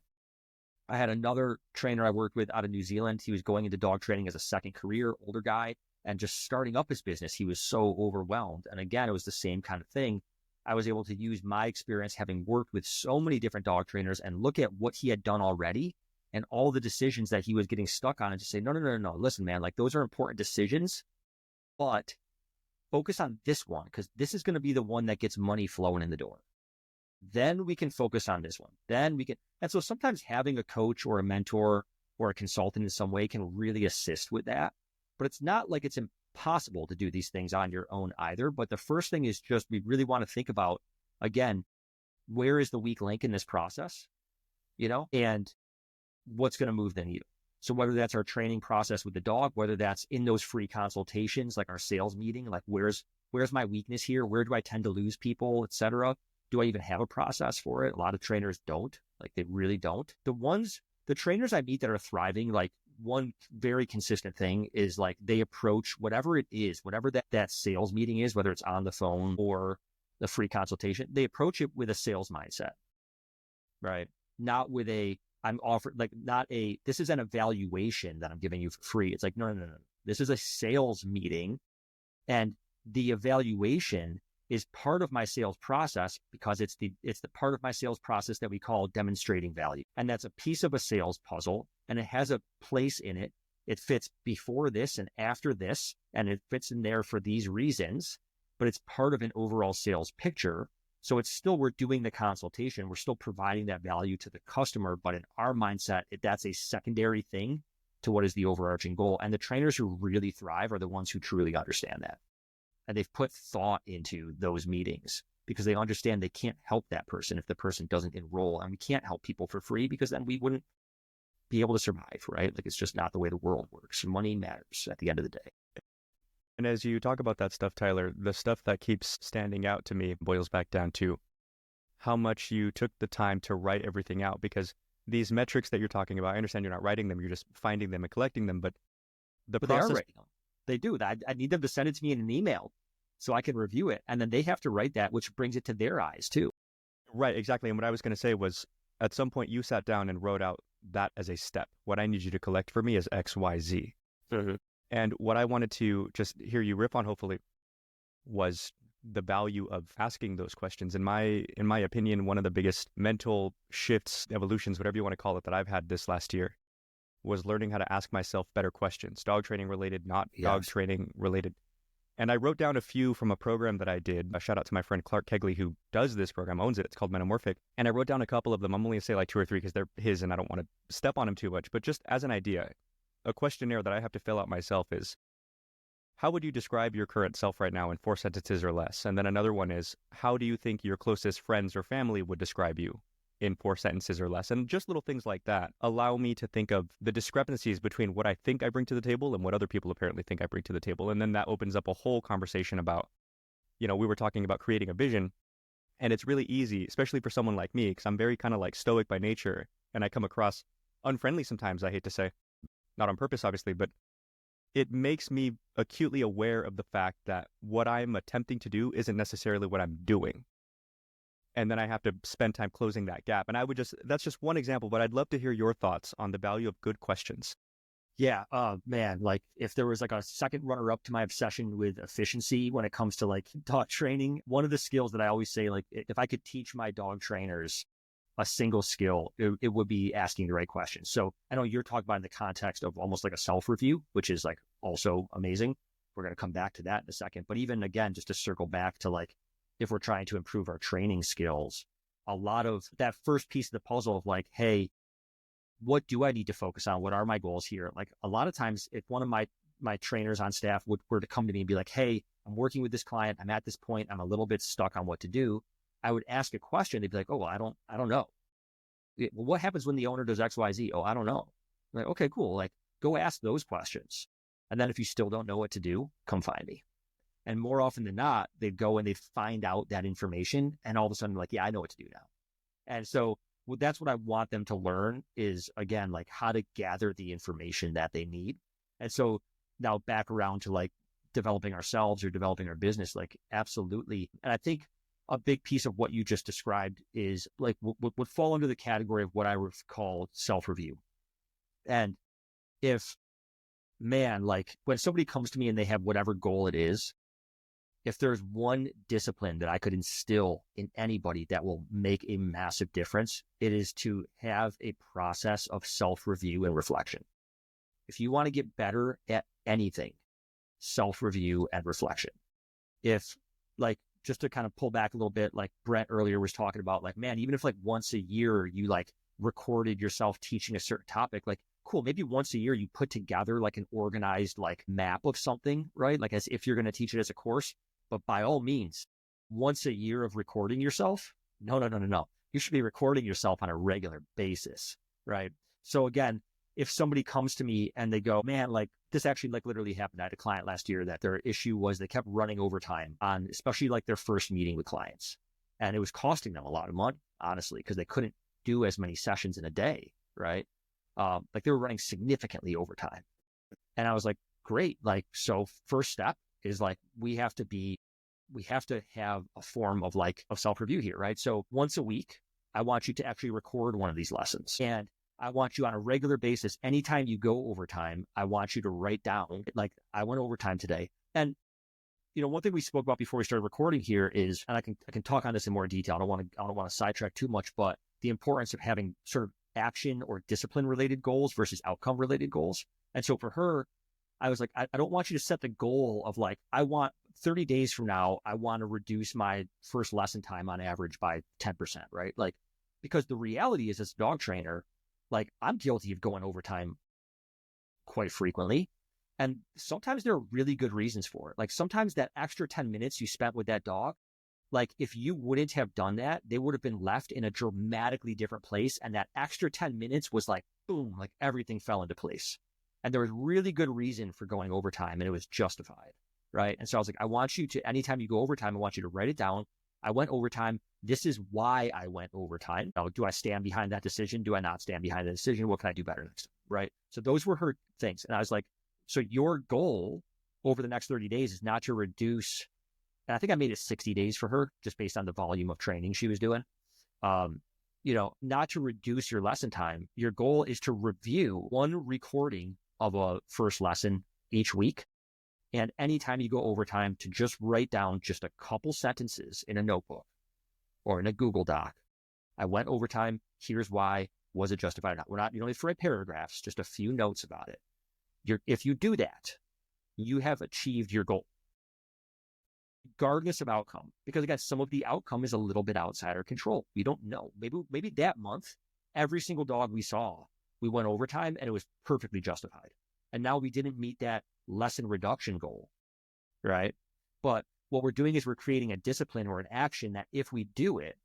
I had another trainer I worked with out of New Zealand. He was going into dog training as a second career, older guy, and just starting up his business. He was so overwhelmed. And again, it was the same kind of thing. I was able to use my experience having worked with so many different dog trainers and look at what he had done already and all the decisions that he was getting stuck on and just say, no, listen, man, like those are important decisions, but focus on this one because this is going to be the one that gets money flowing in the door. Then we can focus on this one. And so sometimes having a coach or a mentor or a consultant in some way can really assist with that, but it's not like it's impossible to do these things on your own either. But the first thing is just, we really want to think about, again, where is the weak link in this process, and what's going to move the needle. So whether that's our training process with the dog, whether that's in those free consultations, like our sales meeting, like where's my weakness here? Where do I tend to lose people, et cetera? Do I even have a process for it? A lot of trainers don't, like they really don't. The trainers I meet that are thriving, like one very consistent thing is like they approach whatever it is, whatever that sales meeting is, whether it's on the phone or the free consultation, they approach it with a sales mindset, right? Not with this is an evaluation that I'm giving you for free. It's like, no. This is a sales meeting. And the evaluation is part of my sales process because it's the part of my sales process that we call demonstrating value. And that's a piece of a sales puzzle and it has a place in it. It fits before this and after this, and it fits in there for these reasons, but it's part of an overall sales picture. So it's still, we're doing the consultation. We're still providing that value to the customer, but in our mindset, that's a secondary thing to what is the overarching goal. And the trainers who really thrive are the ones who truly understand that. And they've put thought into those meetings because they understand they can't help that person if the person doesn't enroll. And we can't help people for free because then we wouldn't be able to survive, right? Like it's just not the way the world works. Money matters at the end of the day. And as you talk about that stuff, Tyler, the stuff that keeps standing out to me boils back down to how much you took the time to write everything out, because these metrics that you're talking about, I understand you're not writing them, you're just finding them and collecting them, but process... They are writing them. They do. I need them to send it to me in an email so I can review it. And then they have to write that, which brings it to their eyes too. Right, exactly. And what I was going to say was at some point you sat down and wrote out that as a step. What I need you to collect for me is X, Y, Z. Mm-hmm. And what I wanted to just hear you riff on, hopefully, was the value of asking those questions. In my opinion, one of the biggest mental shifts, evolutions, whatever you want to call it, that I've had this last year was learning how to ask myself better questions, dog training related, not dog training related. And I wrote down a few from a program that I did. A shout out to my friend Clark Kegley, who does this program, owns it. It's called Metamorphic. And I wrote down a couple of them. I'm only going to say like 2 or 3 because they're his and I don't want to step on him too much. But just as an idea, a questionnaire that I have to fill out myself is, how would you describe your current self right now in 4 sentences or less? And then another one is, how do you think your closest friends or family would describe you in 4 sentences or less? And just little things like that allow me to think of the discrepancies between what I think I bring to the table and what other people apparently think I bring to the table. And then that opens up a whole conversation about, we were talking about creating a vision. And it's really easy, especially for someone like me, because I'm very kind of like stoic by nature. And I come across unfriendly sometimes, I hate to say. Not on purpose, obviously, but it makes me acutely aware of the fact that what I'm attempting to do isn't necessarily what I'm doing. And then I have to spend time closing that gap. And that's just one example, but I'd love to hear your thoughts on the value of good questions. Yeah, man, like if there was like a second runner up to my obsession with efficiency when it comes to like dog training, one of the skills that I always say, like if I could teach my dog trainers a single skill, it would be asking the right questions. So I know you're talking about in the context of almost like a self-review, which is like also amazing. We're going to come back to that in a second. But even again, just to circle back to like, if we're trying to improve our training skills, a lot of that first piece of the puzzle of like, hey, what do I need to focus on? What are my goals here? Like a lot of times if one of my trainers on staff were to come to me and be like, hey, I'm working with this client. I'm at this point. I'm a little bit stuck on what to do. I would ask a question. They'd be like, oh, well, I don't know. Well, what happens when the owner does X, Y, Z? Oh, I don't know. I'm like, okay, cool. Like go ask those questions. And then if you still don't know what to do, come find me. And more often than not, they'd go and they'd find out that information. And all of a sudden, like, yeah, I know what to do now. And so that's what I want them to learn is, again, like how to gather the information that they need. And so now back around to like developing ourselves or developing our business, like absolutely. And I think a big piece of what you just described is like would fall under the category of what I would call self-review. And if, man, like when somebody comes to me and they have whatever goal it is, if there's one discipline that I could instill in anybody that will make a massive difference, it is to have a process of self-review and reflection. If you want to get better at anything, self-review and reflection. If like, just to kind of pull back a little bit, like Brent earlier was talking about, like, man, even if like once a year you like recorded yourself teaching a certain topic, like, cool, maybe once a year you put together like an organized like map of something, right? Like as if you're going to teach it as a course. But by all means, once a year of recording yourself, no. You should be recording yourself on a regular basis, right? So again, if somebody comes to me and they go, man, like this actually like literally happened. I had a client last year that their issue was they kept running overtime on, especially like their first meeting with clients. And it was costing them a lot of money, honestly, because they couldn't do as many sessions in a day, right? Like they were running significantly overtime. And I was like, great. Like, so first step is like, we have to have a form of like of self-review here, right? So once a week, I want you to actually record one of these lessons. And I want you on a regular basis, anytime you go overtime, I want you to write down, like, I went overtime today. And, you know, one thing we spoke about before we started recording here is, and I can talk on this in more detail. I don't want to sidetrack too much, but the importance of having sort of action or discipline related goals versus outcome related goals. And so for her, I was like, I don't want you to set the goal of like, I want 30 days from now, I want to reduce my first lesson time on average by 10%, right? Like, because the reality is as a dog trainer, like I'm guilty of going overtime quite frequently. And sometimes there are really good reasons for it. Like sometimes that extra 10 minutes you spent with that dog, like if you wouldn't have done that, they would have been left in a dramatically different place. And that extra 10 minutes was like, boom, like everything fell into place. And there was really good reason for going overtime and it was justified, right? And so I was like, I want you to, anytime you go overtime, I want you to write it down. I went overtime. This is why I went overtime. Now, do I stand behind that decision? Do I not stand behind the decision? What can I do better next time, right? So those were her things. And I was like, so your goal over the next 30 days is not to reduce, and I think I made it 60 days for her just based on the volume of training she was doing. You know, not to reduce your lesson time. Your goal is to review one recording of a first lesson each week. And anytime you go overtime, to just write down just a couple sentences in a notebook or in a Google Doc. I went overtime. Here's why. Was it justified or not? You don't need to write paragraphs, just a few notes about it. If you do that, you have achieved your goal, regardless of outcome. Because again, some of the outcome is a little bit outside our control. We don't know. Maybe that month, every single dog we saw, we went overtime and it was perfectly justified. And now we didn't meet that lesson reduction goal, right? But what we're doing is we're creating a discipline or an action that if we do it,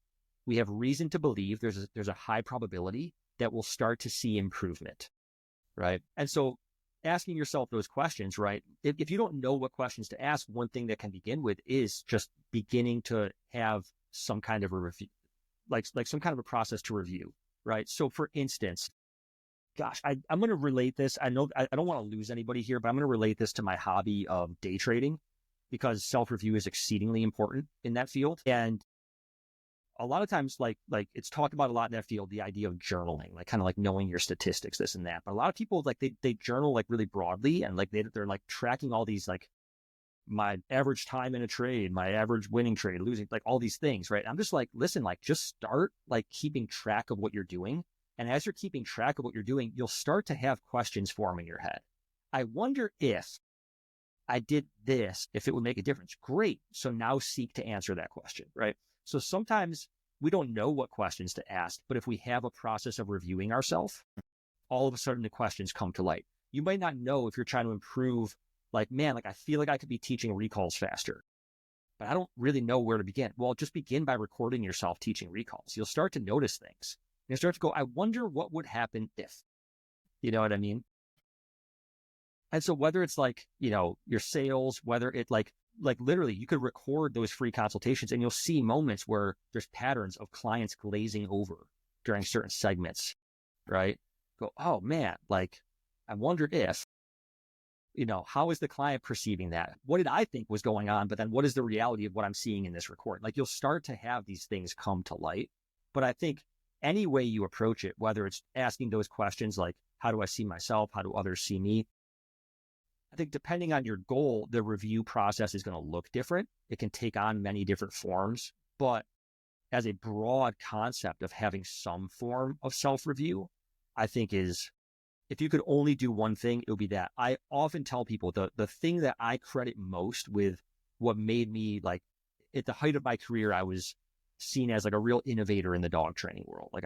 we have reason to believe there's a high probability that we'll start to see improvement, right? And so asking yourself those questions, right? If you don't know what questions to ask, one thing that can begin with is just beginning to have some kind of a review, like some kind of a process to review, right? So for instance, gosh, I'm going to relate this. I know I don't want to lose anybody here, but I'm going to relate this to my hobby of day trading, because self-review is exceedingly important in that field. And a lot of times, like it's talked about a lot in that field, the idea of journaling, like kind of like knowing your statistics, this and that. But a lot of people, like they journal like really broadly, and like they're like tracking all these, like my average time in a trade, my average winning trade, losing, like all these things, right? I'm just like, listen, like just start like keeping track of what you're doing. And as you're keeping track of what you're doing, you'll start to have questions form in your head. I wonder if I did this, if it would make a difference. Great. So now seek to answer that question, right? So sometimes we don't know what questions to ask, but if we have a process of reviewing ourselves, all of a sudden the questions come to light. You might not know if you're trying to improve, like, man, like I feel like I could be teaching recalls faster, but I don't really know where to begin. Well, just begin by recording yourself teaching recalls. You'll start to notice things. You'll start to go, I wonder what would happen if, you know what I mean? And so whether it's like, you know, your sales, whether it like literally you could record those free consultations, and you'll see moments where there's patterns of clients glazing over during certain segments, right? Go, oh man, like I wondered if, you know, how is the client perceiving that? What did I think was going on? But then what is the reality of what I'm seeing in this record? Like you'll start to have these things come to light. But I think any way you approach it, whether it's asking those questions like, how do I see myself? How do others see me? I think depending on your goal, the review process is going to look different. It can take on many different forms, but as a broad concept of having some form of self-review, I think is, if you could only do one thing, it would be that. I often tell people the thing that I credit most with what made me, like, at the height of my career, I was seen as like a real innovator in the dog training world. Like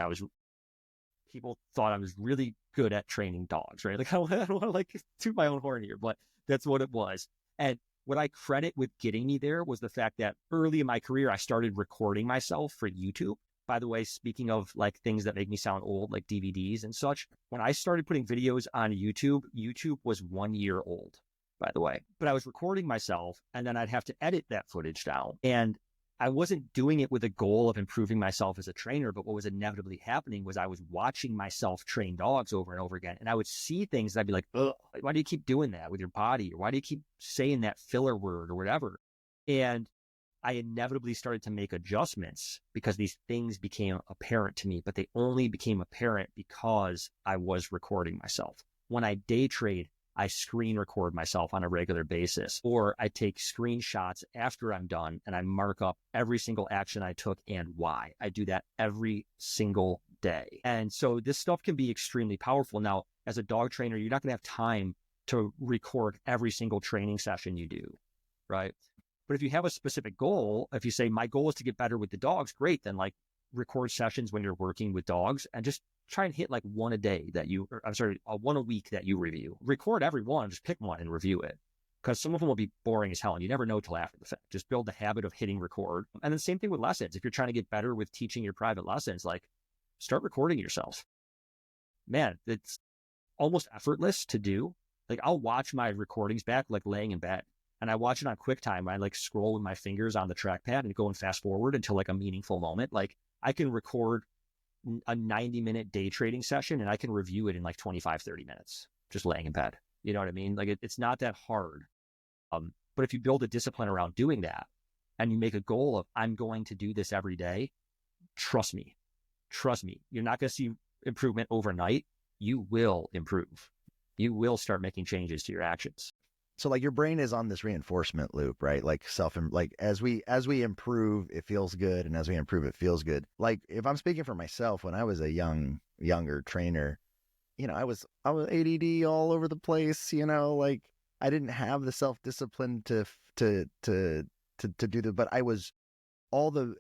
people thought I was really good at training dogs, right? Like I don't want to like toot my own horn here, but that's what it was. And what I credit with getting me there was the fact that early in my career, I started recording myself for YouTube. By the way, speaking of like things that make me sound old, like DVDs and such, when I started putting videos on YouTube, YouTube was 1 year old, by the way. But I was recording myself, and then I'd have to edit that footage down. And I wasn't doing it with a goal of improving myself as a trainer, but what was inevitably happening was I was watching myself train dogs over and over again. And I would see things and I'd be like, ugh, why do you keep doing that with your body? Or why do you keep saying that filler word or whatever? And I inevitably started to make adjustments because these things became apparent to me, but they only became apparent because I was recording myself. When I day trade, I screen record myself on a regular basis, or I take screenshots after I'm done and I mark up every single action I took and why. I do that every single day. And so this stuff can be extremely powerful. Now, as a dog trainer, you're not going to have time to record every single training session you do, right? But if you have a specific goal, if you say, my goal is to get better with the dogs, great, then like record sessions when you're working with dogs and just try and hit like one a week that you review. Record every one, just pick one and review it. Because some of them will be boring as hell and you never know till after the fact. Just build the habit of hitting record. And then same thing with lessons. If you're trying to get better with teaching your private lessons, like start recording yourself. Man, it's almost effortless to do. Like I'll watch my recordings back, like laying in bed. And I watch it on QuickTime. I like scroll with my fingers on the trackpad and go and fast forward until like a meaningful moment. Like I can record a 90-minute day trading session and I can review it in like 25, 30 minutes, just laying in bed. You know what I mean? Like it's not that hard. But if you build a discipline around doing that and you make a goal of, I'm going to do this every day, trust me, you're not going to see improvement overnight. You will improve. You will start making changes to your actions. So like your brain is on this reinforcement loop, right? Like as we improve, it feels good. And as we improve, it feels good. Like if I'm speaking for myself, when I was a younger trainer, you know, I was ADD all over the place, you know, like I didn't have the self-discipline to do the, but I was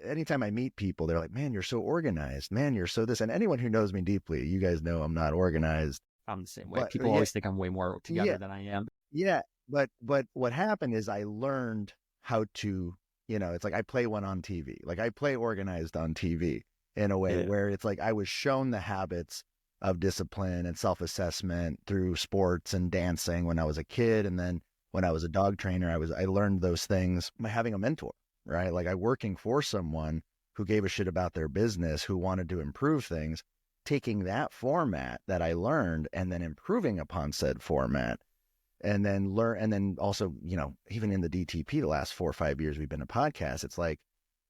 anytime I meet people, they're like, man, you're so organized, man, you're so this. And anyone who knows me deeply, you guys know I'm not organized. I'm the same way. People always think I'm way more together than I am. Yeah. But what happened is I learned how to, you know, it's like I play one on TV. Like I play organized on TV in a way where it's like I was shown the habits of discipline and self-assessment through sports and dancing when I was a kid. And then when I was a dog trainer, I learned those things by having a mentor, right? Like I working for someone who gave a shit about their business, who wanted to improve things. taking that format that I learned and then improving upon said format, and then also, even in the DTP, the last 4 or 5 years we've been a podcast, it's like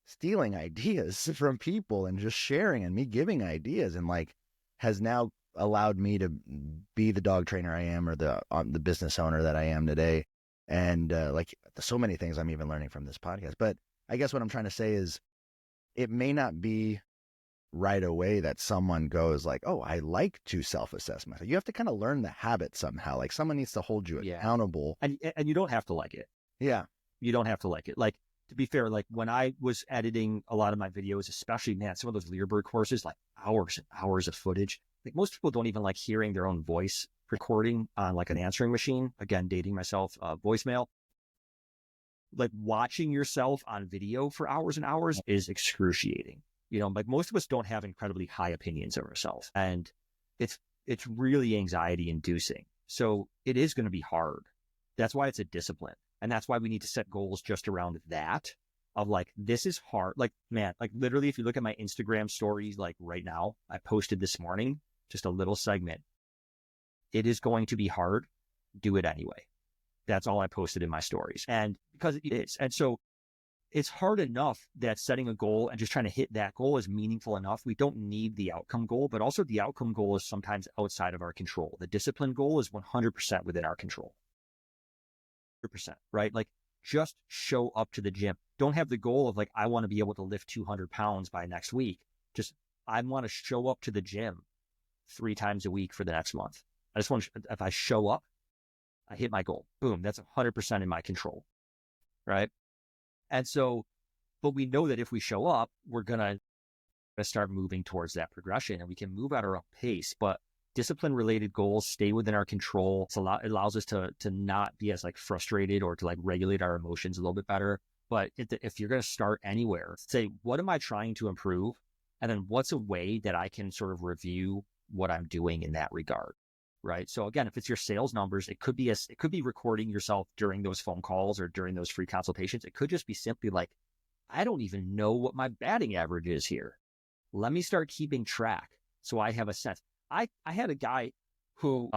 stealing ideas from people and just sharing, and me giving ideas, and like has now allowed me to be the dog trainer I am, or the business owner that I am today. And like so many things I'm even learning from this podcast. But I guess what I'm trying to say is, it may not be right away that someone goes like, oh, I like to self-assess myself. You have to kind of learn the habit somehow. Like someone needs to hold you accountable. And you don't have to like it. Yeah. You don't have to like it. Like, to be fair, like when I was editing a lot of my videos, especially, man, some of those Learberg courses, like hours and hours of footage. Like most people don't even like hearing their own voice recording on like an answering machine. Again, dating myself, voicemail. Like watching yourself on video for hours and hours is excruciating. Like most of us don't have incredibly high opinions of ourselves, and it's really anxiety inducing. So it is going to be hard. That's why it's a discipline. And that's why we need to set goals just around that, of like, this is hard. Like, man, like literally, if you look at my Instagram stories, like right now, I posted this morning, just a little segment. It is going to be hard. Do it anyway. That's all I posted in my stories. And because it is. And so it's hard enough that setting a goal and just trying to hit that goal is meaningful enough. We don't need the outcome goal, but also the outcome goal is sometimes outside of our control. The discipline goal is 100% within our control. 100%, right? Like, just show up to the gym. Don't have the goal of like, I want to be able to lift 200 pounds by next week. Just, I want to show up to the gym 3 times a week for the next month. I just want to, if I show up, I hit my goal. Boom. That's 100% in my control. Right. And so, but we know that if we show up, we're going to start moving towards that progression, and we can move at our own pace. But discipline related goals stay within our control. It allows us to not be as like frustrated, or to like regulate our emotions a little bit better. But if you're going to start anywhere, say, what am I trying to improve? And then what's a way that I can sort of review what I'm doing in that regard? Right. So again, if it's your sales numbers, it could be recording yourself during those phone calls or during those free consultations. It could just be simply like, I don't even know what my batting average is here. Let me start keeping track so I have a sense. I had a guy who,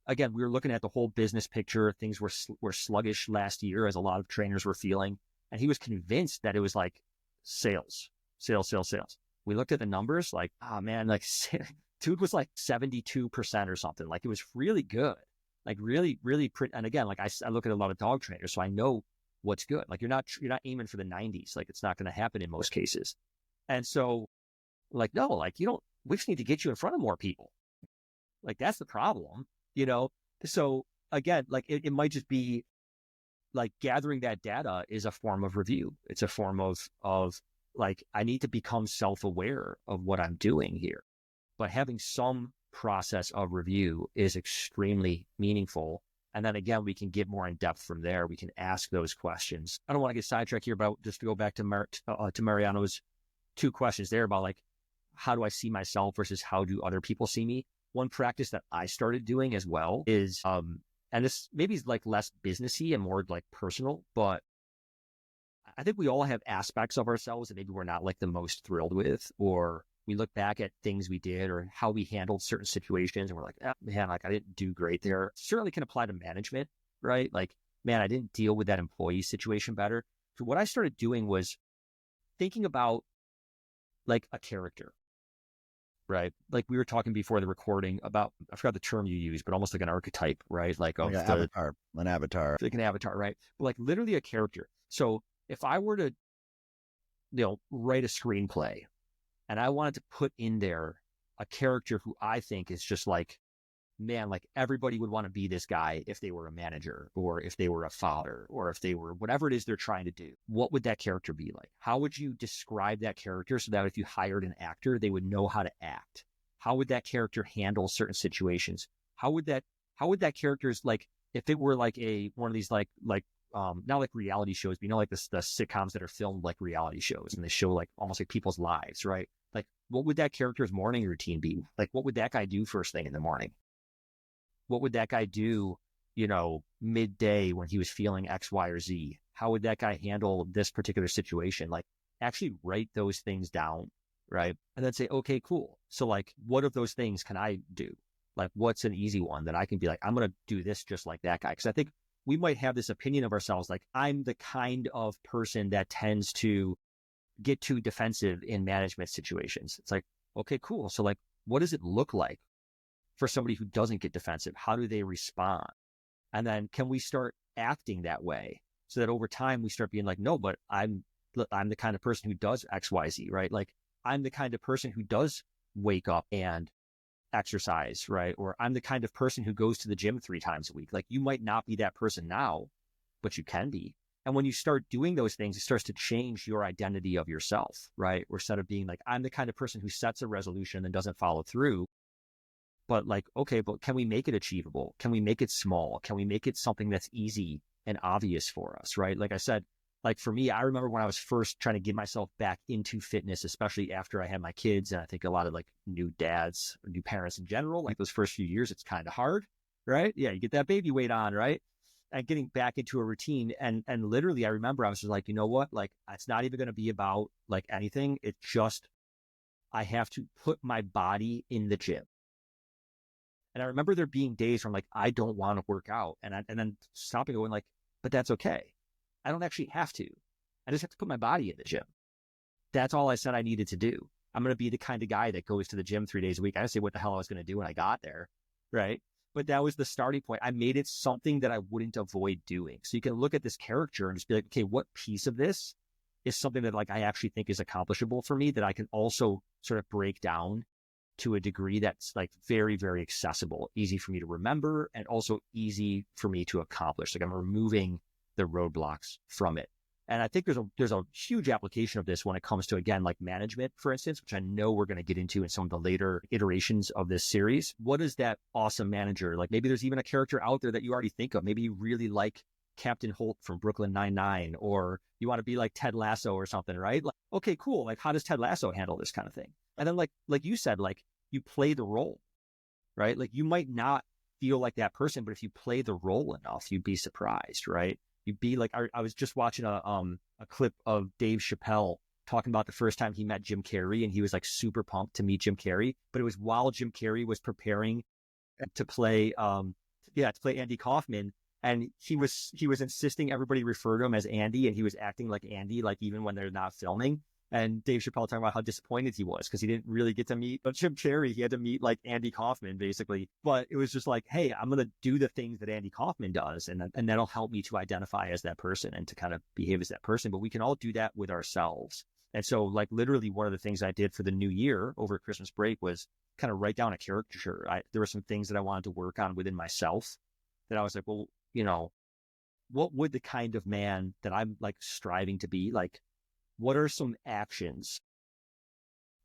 again, we were looking at the whole business picture. Things were sluggish last year, as a lot of trainers were feeling. And he was convinced that it was like sales. We looked at the numbers like, oh man, like dude was like 72% or something. Like it was really good, like really, really pretty. And again, like I look at a lot of dog trainers, so I know what's good. Like you're not aiming for the 90s. Like it's not going to happen in most cases. And so like, no, like we just need to get you in front of more people. Like that's the problem, So again, like it might just be like gathering that data is a form of review. It's a form of like, I need to become self-aware of what I'm doing here. But having some process of review is extremely meaningful. And then again, we can get more in depth from there. We can ask those questions. I don't want to get sidetracked here, but just to go back to Mariano's 2 questions there about like, how do I see myself versus how do other people see me? One practice that I started doing as well is, and this maybe is like less businessy and more like personal, but I think we all have aspects of ourselves that maybe we're not like the most thrilled with, or we look back at things we did or how we handled certain situations and we're like, oh, man, like I didn't do great there. Certainly can apply to management, right? Like, man, I didn't deal with that employee situation better. So what I started doing was thinking about like a character, right? Like we were talking before the recording about, I forgot the term you used, but almost like an archetype, right? Like an avatar, like an avatar, right? But like literally a character. So if I were to, write a screenplay, and I wanted to put in there a character who I think is just like, man, like everybody would want to be this guy if they were a manager, or if they were a father, or if they were whatever it is they're trying to do. What would that character be like? How would you describe that character so that if you hired an actor, they would know how to act? How would that character handle certain situations? How would that character's like, if it were like one of these like not like reality shows, but like the sitcoms that are filmed like reality shows, and they show like almost like people's lives, right? Like, what would that character's morning routine be? Like, what would that guy do first thing in the morning? What would that guy do, midday when he was feeling X, Y, or Z? How would that guy handle this particular situation? Like, actually write those things down, right? And then say, okay, cool. So like, what of those things can I do? Like, what's an easy one that I can be like, I'm going to do this just like that guy? Because I think we might have this opinion of ourselves, like, I'm the kind of person that tends to get too defensive in management situations. It's like, okay, cool. So like, what does it look like for somebody who doesn't get defensive? How do they respond? And then can we start acting that way so that over time we start being like, no, but I'm the kind of person who does X, Y, Z, right? Like, I'm the kind of person who does wake up and exercise, right? Or I'm the kind of person who goes to the gym 3 times a week. Like, you might not be that person now, but you can be. And when you start doing those things, it starts to change your identity of yourself, right? Or instead of being like, I'm the kind of person who sets a resolution and doesn't follow through, but like, okay, but can we make it achievable? Can we make it small? Can we make it something that's easy and obvious for us, right? Like I said, like for me, I remember when I was first trying to get myself back into fitness, especially after I had my kids. And I think a lot of like new dads, or new parents in general, like those first few years, it's kind of hard, right? Yeah, you get that baby weight on, right? And getting back into a routine. And literally, I remember I was just like, you know what? Like, it's not even going to be about like anything. It's just, I have to put my body in the gym. And I remember there being days where I'm like, I don't want to work out. And then stopping going like, but that's okay. I don't actually have to. I just have to put my body in the gym. That's all I said I needed to do. I'm going to be the kind of guy that goes to the gym 3 days a week. I didn't say what the hell I was going to do when I got there, right? But that was the starting point. I made it something that I wouldn't avoid doing. So you can look at this character and just be like, okay, what piece of this is something that like I actually think is accomplishable for me that I can also sort of break down to a degree that's like very, very accessible, easy for me to remember, and also easy for me to accomplish. Like, I'm removing the roadblocks from it. And I think there's a huge application of this when it comes to, again, like management, for instance, which I know we're going to get into in some of the later iterations of this series. What is that awesome manager? Like, maybe there's even a character out there that you already think of. Maybe you really like Captain Holt from Brooklyn Nine-Nine, or you want to be like Ted Lasso or something, right? Like, okay, cool. Like, how does Ted Lasso handle this kind of thing? And then like you said, like, you play the role, right? Like, you might not feel like that person, but if you play the role enough, you'd be surprised, right? You'd be like, I was just watching a clip of Dave Chappelle talking about the first time he met Jim Carrey, and he was like super pumped to meet Jim Carrey, but it was while Jim Carrey was preparing to play Andy Kaufman, and he was insisting everybody refer to him as Andy, and he was acting like Andy, like even when they're not filming. And Dave Chappelle talking about how disappointed he was because he didn't really get to meet Jim Carrey. He had to meet like Andy Kaufman basically. But it was just like, hey, I'm going to do the things that Andy Kaufman does. And that'll help me to identify as that person and to kind of behave as that person. But we can all do that with ourselves. And so like literally one of the things I did for the new year over Christmas break was kind of write down a caricature. There were some things that I wanted to work on within myself that I was like, well, you know, what would the kind of man that I'm like striving to be like? What are some actions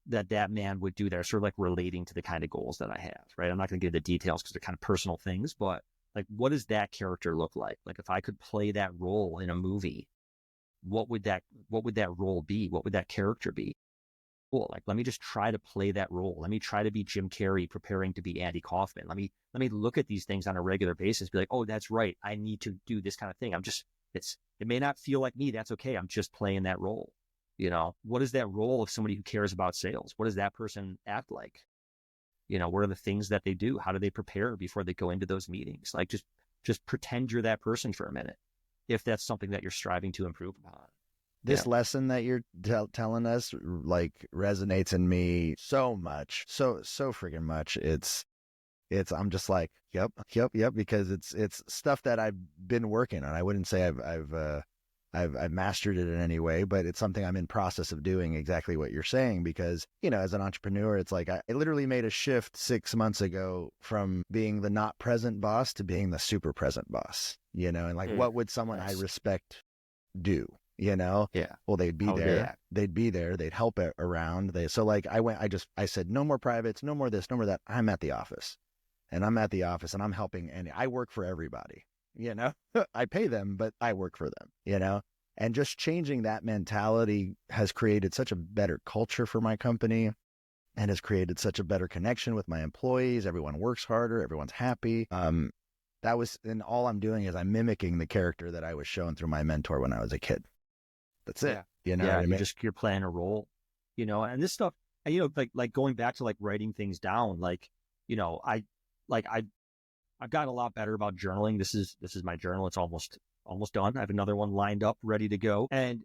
that man would do that are sort of like relating to the kind of goals that I have, right? I'm not going to get into details because they're kind of personal things, but like, what does that character look like? Like, if I could play that role in a movie, what would that role be? What would that character be? Cool. Like, let me just try to play that role. Let me try to be Jim Carrey preparing to be Andy Kaufman. Let me look at these things on a regular basis, be like, oh, that's right. I need to do this kind of thing. It may not feel like me. That's okay. I'm just playing that role. You know, what is that role of somebody who cares about sales? What does that person act like? You know, what are the things that they do? How do they prepare before they go into those meetings? Like, just pretend you're that person for a minute, if that's something that you're striving to improve upon. This lesson that you're telling us like resonates in me so much, so freaking much. It's I'm just like, yep, because it's stuff that I've been working on. I wouldn't say I've mastered it in any way, but it's something I'm in process of doing, exactly what you're saying, because, you know, as an entrepreneur, it's like I literally made a shift 6 months ago from being the not present boss to being the super present boss, you know, and like, what would someone I respect do? You know? Yeah. Well, they'd be there. They'd be there. They'd help it around. So like I said, no more privates, no more this, no more that. I'm at the office and I'm helping, and I work for everybody, you know, I pay them, but I work for them, you know, and just changing that mentality has created such a better culture for my company and has created such a better connection with my employees. Everyone works harder. Everyone's happy. And all I'm doing is I'm mimicking the character that I was shown through my mentor when I was a kid. That's it. Yeah. You know what I mean? You're playing a role, you know, and this stuff, And, you know, like going back to like writing things down, like, you know, I've gotten a lot better about journaling. This is my journal. It's almost done. I have another one lined up, ready to go. And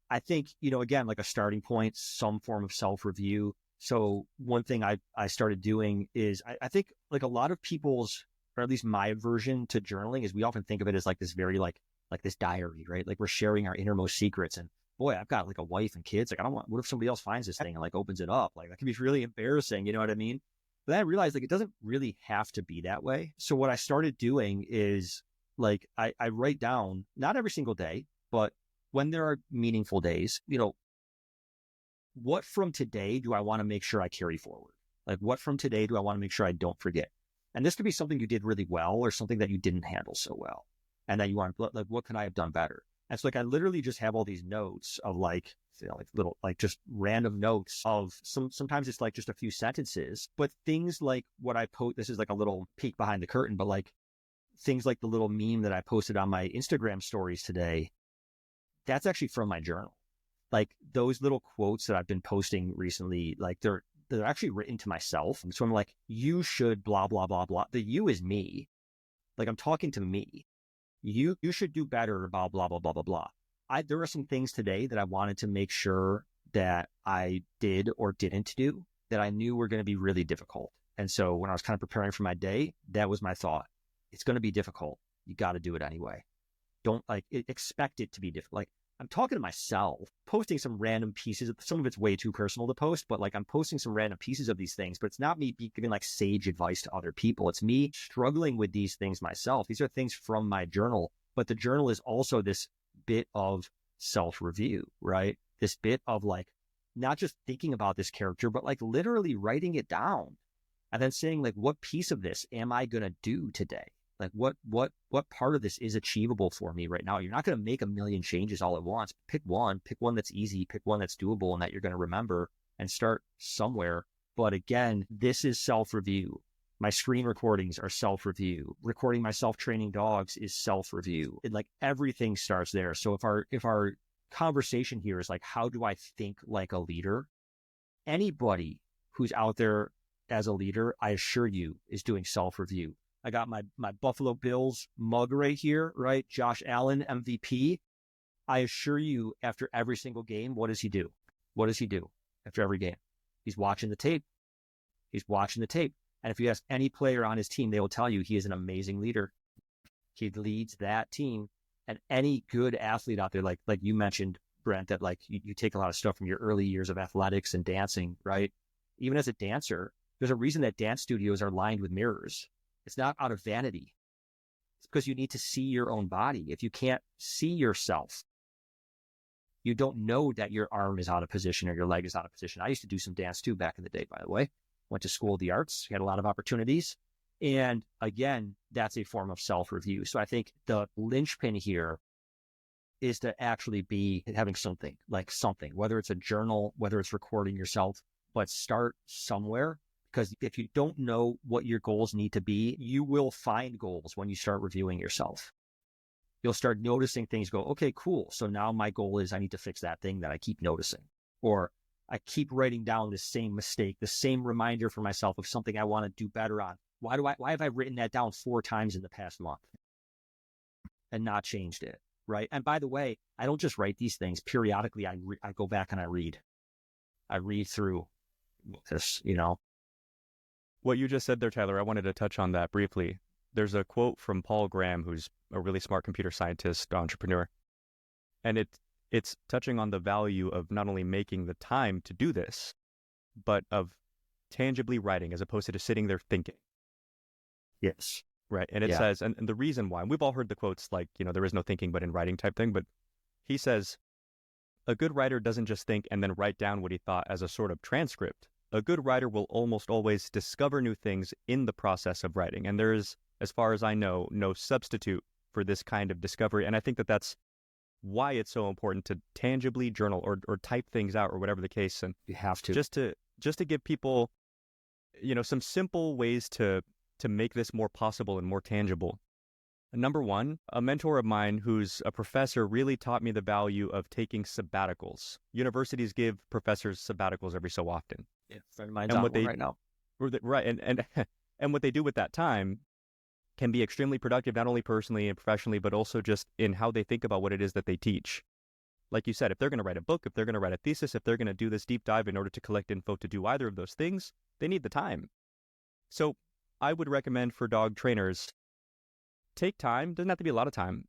I think, you know, again, like a starting point, some form of self-review. So one thing I started doing is I think like a lot of people's, or at least my aversion to journaling is we often think of it as like this very like this diary, right? Like we're sharing our innermost secrets. And boy, I've got like a wife and kids. Like I don't want, what if somebody else finds this thing and like opens it up? Like that can be really embarrassing. You know what I mean? But then I realized like it doesn't really have to be that way. So what I started doing is like I write down, not every single day, but when there are meaningful days, you know, what from today do I want to make sure I carry forward? Like what from today do I want to make sure I don't forget? And this could be something you did really well or something that you didn't handle so well. And that you want to, like, what can I have done better? And so like, I literally just have all these notes of like, you know, like little, like just random notes of sometimes it's like just a few sentences, but things like what I post, this is like a little peek behind the curtain, but like things like the little meme that I posted on my Instagram stories today, that's actually from my journal. Like those little quotes that I've been posting recently, like they're actually written to myself. So I'm like, you should blah, blah, blah, blah. The you is me. Like I'm talking to me. You should do better about blah, blah, blah, blah, blah. There are some things today that I wanted to make sure that I did or didn't do that I knew were going to be really difficult. And so when I was kind of preparing for my day, that was my thought. It's going to be difficult. You got to do it anyway. Don't expect it to be difficult. Like I'm talking to myself, posting some random pieces. Some of it's way too personal to post, but like I'm posting some random pieces of these things, but it's not me giving like sage advice to other people. It's me struggling with these things myself. These are things from my journal, but the journal is also this bit of self-review, right? This bit of like, not just thinking about this character, but like literally writing it down and then saying like, what piece of this am I going to do today? Like what part of this is achievable for me right now? You're not going to make a million changes all at once. Pick one that's easy, pick one that's doable and that you're going to remember and start somewhere. But again, this is self-review. My screen recordings are self-review. Recording myself training dogs is self-review. Like everything starts there. So if our conversation here is like, how do I think like a leader? Anybody who's out there as a leader, I assure you, is doing self-review. I got my Buffalo Bills mug right here, right? Josh Allen, MVP. I assure you, after every single game, what does he do? What does he do after every game? He's watching the tape. He's watching the tape. And if you ask any player on his team, they will tell you he is an amazing leader. He leads that team. And any good athlete out there, like you mentioned, Brent, that like you take a lot of stuff from your early years of athletics and dancing, right? Even as a dancer, there's a reason that dance studios are lined with mirrors. It's not out of vanity. It's because you need to see your own body. If you can't see yourself, you don't know that your arm is out of position or your leg is out of position. I used to do some dance too back in the day, by the way. Went to School of the Arts, had a lot of opportunities. And again, that's a form of self-review. So I think the linchpin here is to actually be having something, whether it's a journal, whether it's recording yourself, but start somewhere. Because if you don't know what your goals need to be, you will find goals when you start reviewing yourself. You'll start noticing things, go, okay, cool. So now my goal is I need to fix that thing that I keep noticing. Or I keep writing down the same mistake, the same reminder for myself of something I want to do better on. Why have I written that down 4 times in the past month and not changed it, right? And by the way, I don't just write these things. Periodically, I go back and I read through this, you know. What you just said there, Tyler, I wanted to touch on that briefly. There's a quote from Paul Graham, who's a really smart computer scientist, entrepreneur. And it's touching on the value of not only making the time to do this, but of tangibly writing as opposed to just sitting there thinking. Yes. Right. And it says, and the reason why, and we've all heard the quotes like, you know, there is no thinking but in writing type thing, but he says, a good writer doesn't just think and then write down what he thought as a sort of transcript. A good writer will almost always discover new things in the process of writing. And there is, as far as I know, no substitute for this kind of discovery. And I think that that's why it's so important to tangibly journal or type things out or whatever the case. And you have to just to give people, you know, some simple ways to make this more possible and more tangible. Number one, a mentor of mine who's a professor really taught me the value of taking sabbaticals. Universities give professors sabbaticals every so often. Yeah, friend of mine's And on what one they right now. right and and what they do with that time can be extremely productive, not only personally and professionally, but also just in how they think about what it is that they teach. Like you said, if they're going to write a book, if they're going to write a thesis, if they're going to do this deep dive in order to collect info to do either of those things, they need the time. So I would recommend for dog trainers, take time, doesn't have to be a lot of time,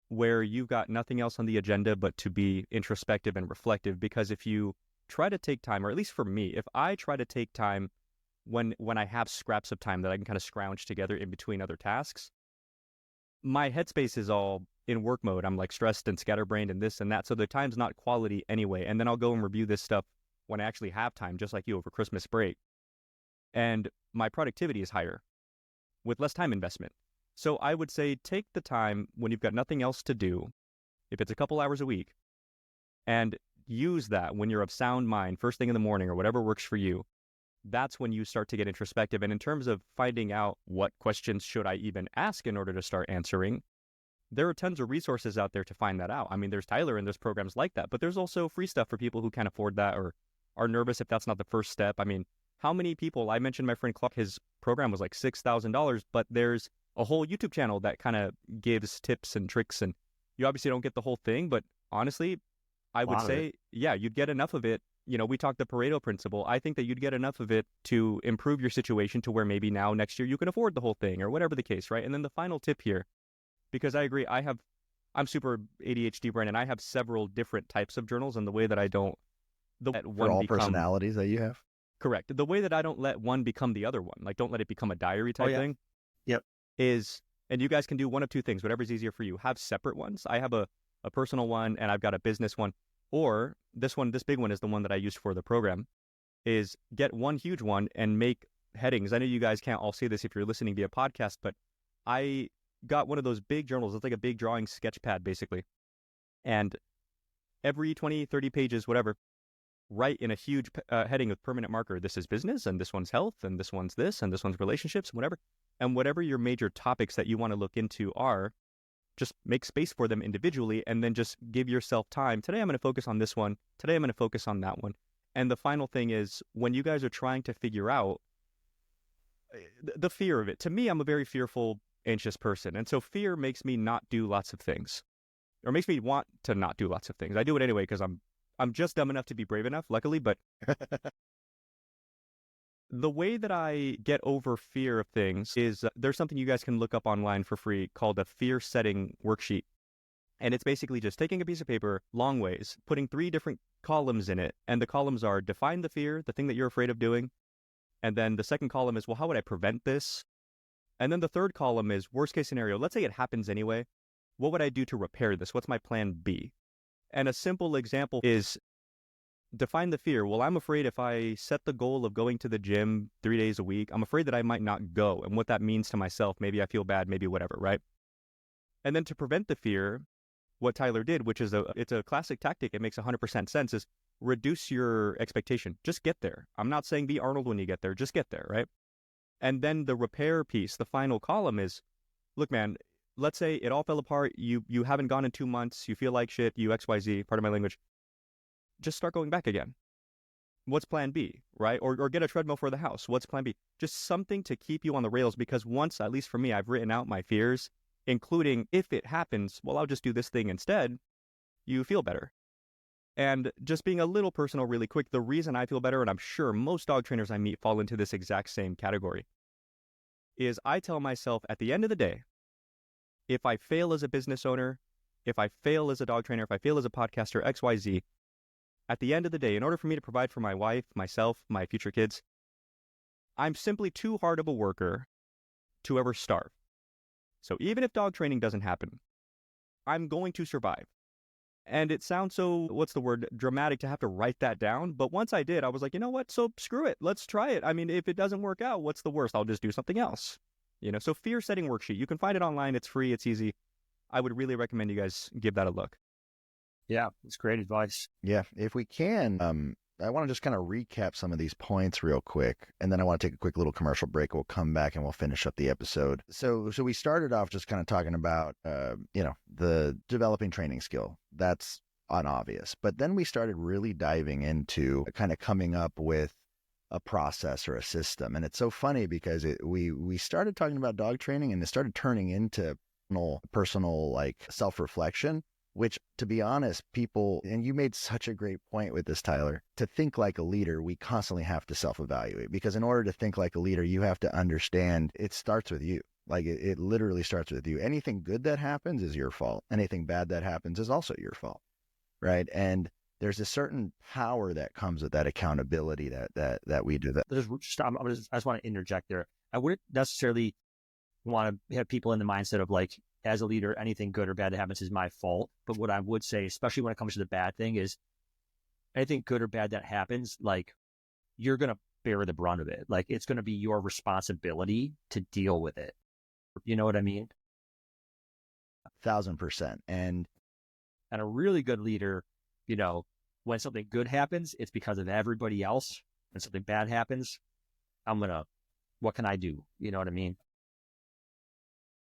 where you've got nothing else on the agenda but to be introspective and reflective. Because if you try to take time, or at least for me, if I try to take time when I have scraps of time that I can kind of scrounge together in between other tasks, my headspace is all in work mode. I'm like stressed and scatterbrained and this and that. So the time's not quality anyway. And then I'll go and review this stuff when I actually have time, just like you over Christmas break. And my productivity is higher with less time investment. So I would say take the time when you've got nothing else to do, if it's a couple hours a week, and use that when you're of sound mind, first thing in the morning or whatever works for you. That's when you start to get introspective. And in terms of finding out what questions should I even ask in order to start answering, there are tons of resources out there to find that out. I mean, there's Tyler and there's programs like that, but there's also free stuff for people who can't afford that or are nervous if that's not the first step. I mean, how many people, I mentioned my friend Clark, his program was like $6,000, but there's a whole YouTube channel that kind of gives tips and tricks, and you obviously don't get the whole thing, but honestly, I would say, yeah, you'd get enough of it. You know, we talked the Pareto principle. I think that you'd get enough of it to improve your situation to where maybe now next year you can afford the whole thing or whatever the case, right? And then the final tip here, because I agree, I'm super ADHD, Brent, and I have several different types of journals, and the way that I don't, for all personalities that you have? Correct. The way that I don't let one become the other one, like don't let it become a diary type thing. Yep. Is, and you guys can do one of two things, whatever's easier for you. Have separate ones. I have a personal one and I've got a business one. Or this big one is the one that I used for the program, is get one huge one and make headings. I know you guys can't all see this if you're listening via podcast, but I got one of those big journals. It's like a big drawing sketch pad, basically. And every 20, 30 pages, whatever, write in a huge heading with permanent marker. This is business, and this one's health, and this one's this, and this one's relationships, whatever. And whatever your major topics that you want to look into are, just make space for them individually, and then just give yourself time. Today I'm going to focus on this one. Today I'm going to focus on that one. And the final thing is, when you guys are trying to figure out the fear of it, to me, I'm a very fearful, anxious person. And so fear makes me not do lots of things, or makes me want to not do lots of things. I do it anyway because I'm just dumb enough to be brave enough, luckily, but the way that I get over fear of things is there's something you guys can look up online for free called a fear setting worksheet. And it's basically just taking a piece of paper long ways, putting 3 different columns in it. And the columns are define the fear, the thing that you're afraid of doing. And then the second column is, well, how would I prevent this? And then the third column is worst case scenario. Let's say it happens anyway. What would I do to repair this? What's my plan B? And a simple example is, define the fear. Well, I'm afraid if I set the goal of going to the gym 3 days a week, I'm afraid that I might not go, and what that means to myself. Maybe I feel bad, maybe whatever, right? And then to prevent the fear, what Tyler did, which is it's a classic tactic, it makes 100% sense, is reduce your expectation. Just get there. I'm not saying be Arnold when you get there, just get there, right? And then the repair piece, the final column is, look, man, let's say it all fell apart, you haven't gone in 2 months, you feel like shit, you XYZ, pardon my language. Just start going back again. What's plan B, right? Or get a treadmill for the house. What's plan B? Just something to keep you on the rails, because once, at least for me, I've written out my fears, including if it happens, well, I'll just do this thing instead, you feel better. And just being a little personal really quick, the reason I feel better, and I'm sure most dog trainers I meet fall into this exact same category, is I tell myself at the end of the day, if I fail as a business owner, if I fail as a dog trainer, if I fail as a podcaster, XYZ, at the end of the day, in order for me to provide for my wife, myself, my future kids, I'm simply too hard of a worker to ever starve. So even if dog training doesn't happen, I'm going to survive. And it sounds so, dramatic to have to write that down. But once I did, I was like, you know what? So screw it. Let's try it. I mean, if it doesn't work out, what's the worst? I'll just do something else. So fear setting worksheet. You can find it online. It's free. It's easy. I would really recommend you guys give that a look. Yeah, it's great advice. Yeah, if we can, I want to just kind of recap some of these points real quick, and then I want to take a quick little commercial break. We'll come back and we'll finish up the episode. So we started off just kind of talking about, the developing training skill. That's unobvious. But then we started really diving into kind of coming up with a process or a system. And it's so funny because we started talking about dog training and it started turning into personal like self-reflection, which, to be honest, people, and you made such a great point with this, Tyler, to think like a leader, we constantly have to self-evaluate, because in order to think like a leader, you have to understand it starts with you. Like it literally starts with you. Anything good that happens is your fault. Anything bad that happens is also your fault. Right. And there's a certain power that comes with that accountability that we do that. I just want to interject there. I wouldn't necessarily want to have people in the mindset of like, as a leader, anything good or bad that happens is my fault. But what I would say, especially when it comes to the bad thing, is anything good or bad that happens, like, you're going to bear the brunt of it. Like, it's going to be your responsibility to deal with it. You know what I mean? 1,000%. And a really good leader, when something good happens, it's because of everybody else. When something bad happens, what can I do? You know what I mean?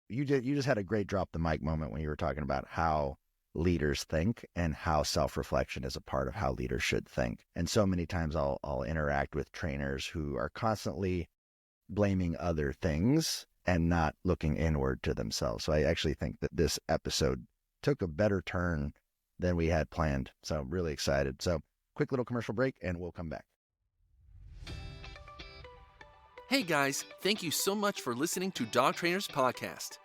You just had a great drop the mic moment when you were talking about how leaders think and how self-reflection is a part of how leaders should think. And so many times I'll interact with trainers who are constantly blaming other things and not looking inward to themselves. So I actually think that this episode took a better turn than we had planned. So I'm really excited. So quick little commercial break and we'll come back. Hey guys, thank you so much for listening to Dog Trainers Podcast.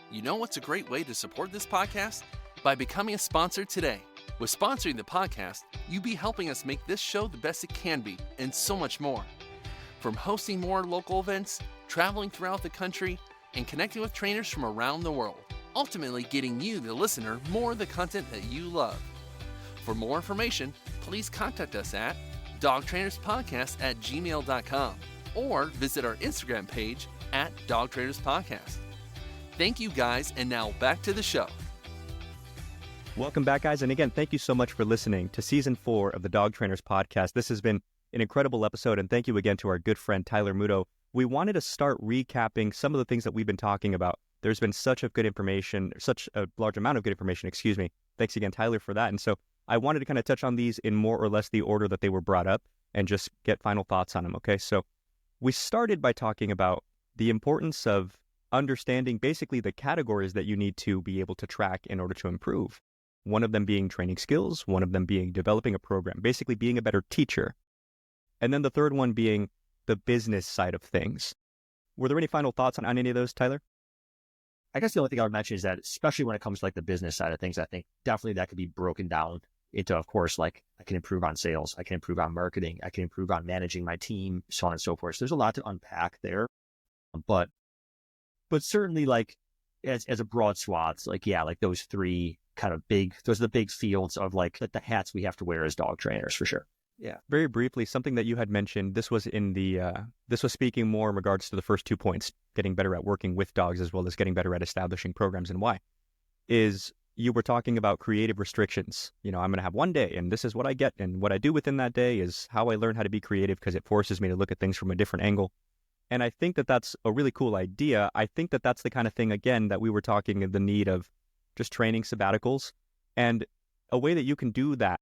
You know what's a great way to support this podcast? By becoming a sponsor today. With sponsoring the podcast, you'll be helping us make this show the best it can be, and so much more. From hosting more local events, traveling throughout the country, and connecting with trainers from around the world, ultimately getting you, the listener, more of the content that you love. For more information, please contact us at dogtrainerspodcast@gmail.com. or visit our Instagram page at Dog Trainers Podcast. Thank you guys, and now back to the show. Welcome back, guys. And again, thank you so much for listening to Season 4 of the Dog Trainers Podcast. This has been an incredible episode, and thank you again to our good friend Tyler Muto. We wanted to start recapping some of the things that we've been talking about. There's been such a large amount of good information, excuse me. Thanks again, Tyler, for that. And so I wanted to kind of touch on these in more or less the order that they were brought up and just get final thoughts on them, okay? So we started by talking about the importance of understanding basically the categories that you need to be able to track in order to improve. One of them being training skills, one of them being developing a program, basically being a better teacher. And then the third one being the business side of things. Were there any final thoughts on any of those, Tyler? I guess the only thing I would mention is that, especially when it comes to like the business side of things, I think definitely that could be broken down into, of course, like I can improve on sales, I can improve on marketing, I can improve on managing my team, so on and so forth. So there's a lot to unpack there, but certainly like as a broad swaths, like, yeah, like those three those are the big fields of like the hats we have to wear as dog trainers for sure. Yeah. Very briefly, something that you had mentioned, this was speaking more in regards to the first 2 points, getting better at working with dogs as well as getting better at establishing programs, and why, is you were talking about creative restrictions. I'm going to have one day and this is what I get. And what I do within that day is how I learn how to be creative, because it forces me to look at things from a different angle. And I think that that's a really cool idea. I think that that's the kind of thing, again, that we were talking the need of just training sabbaticals, and a way that you can do that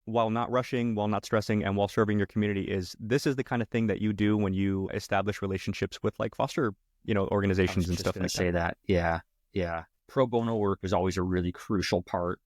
while not rushing, while not stressing, and while serving your community is the kind of thing that you do when you establish relationships with like foster, organizations and stuff like that. I was just going to say that. Yeah. Yeah. Pro bono work was always a really crucial part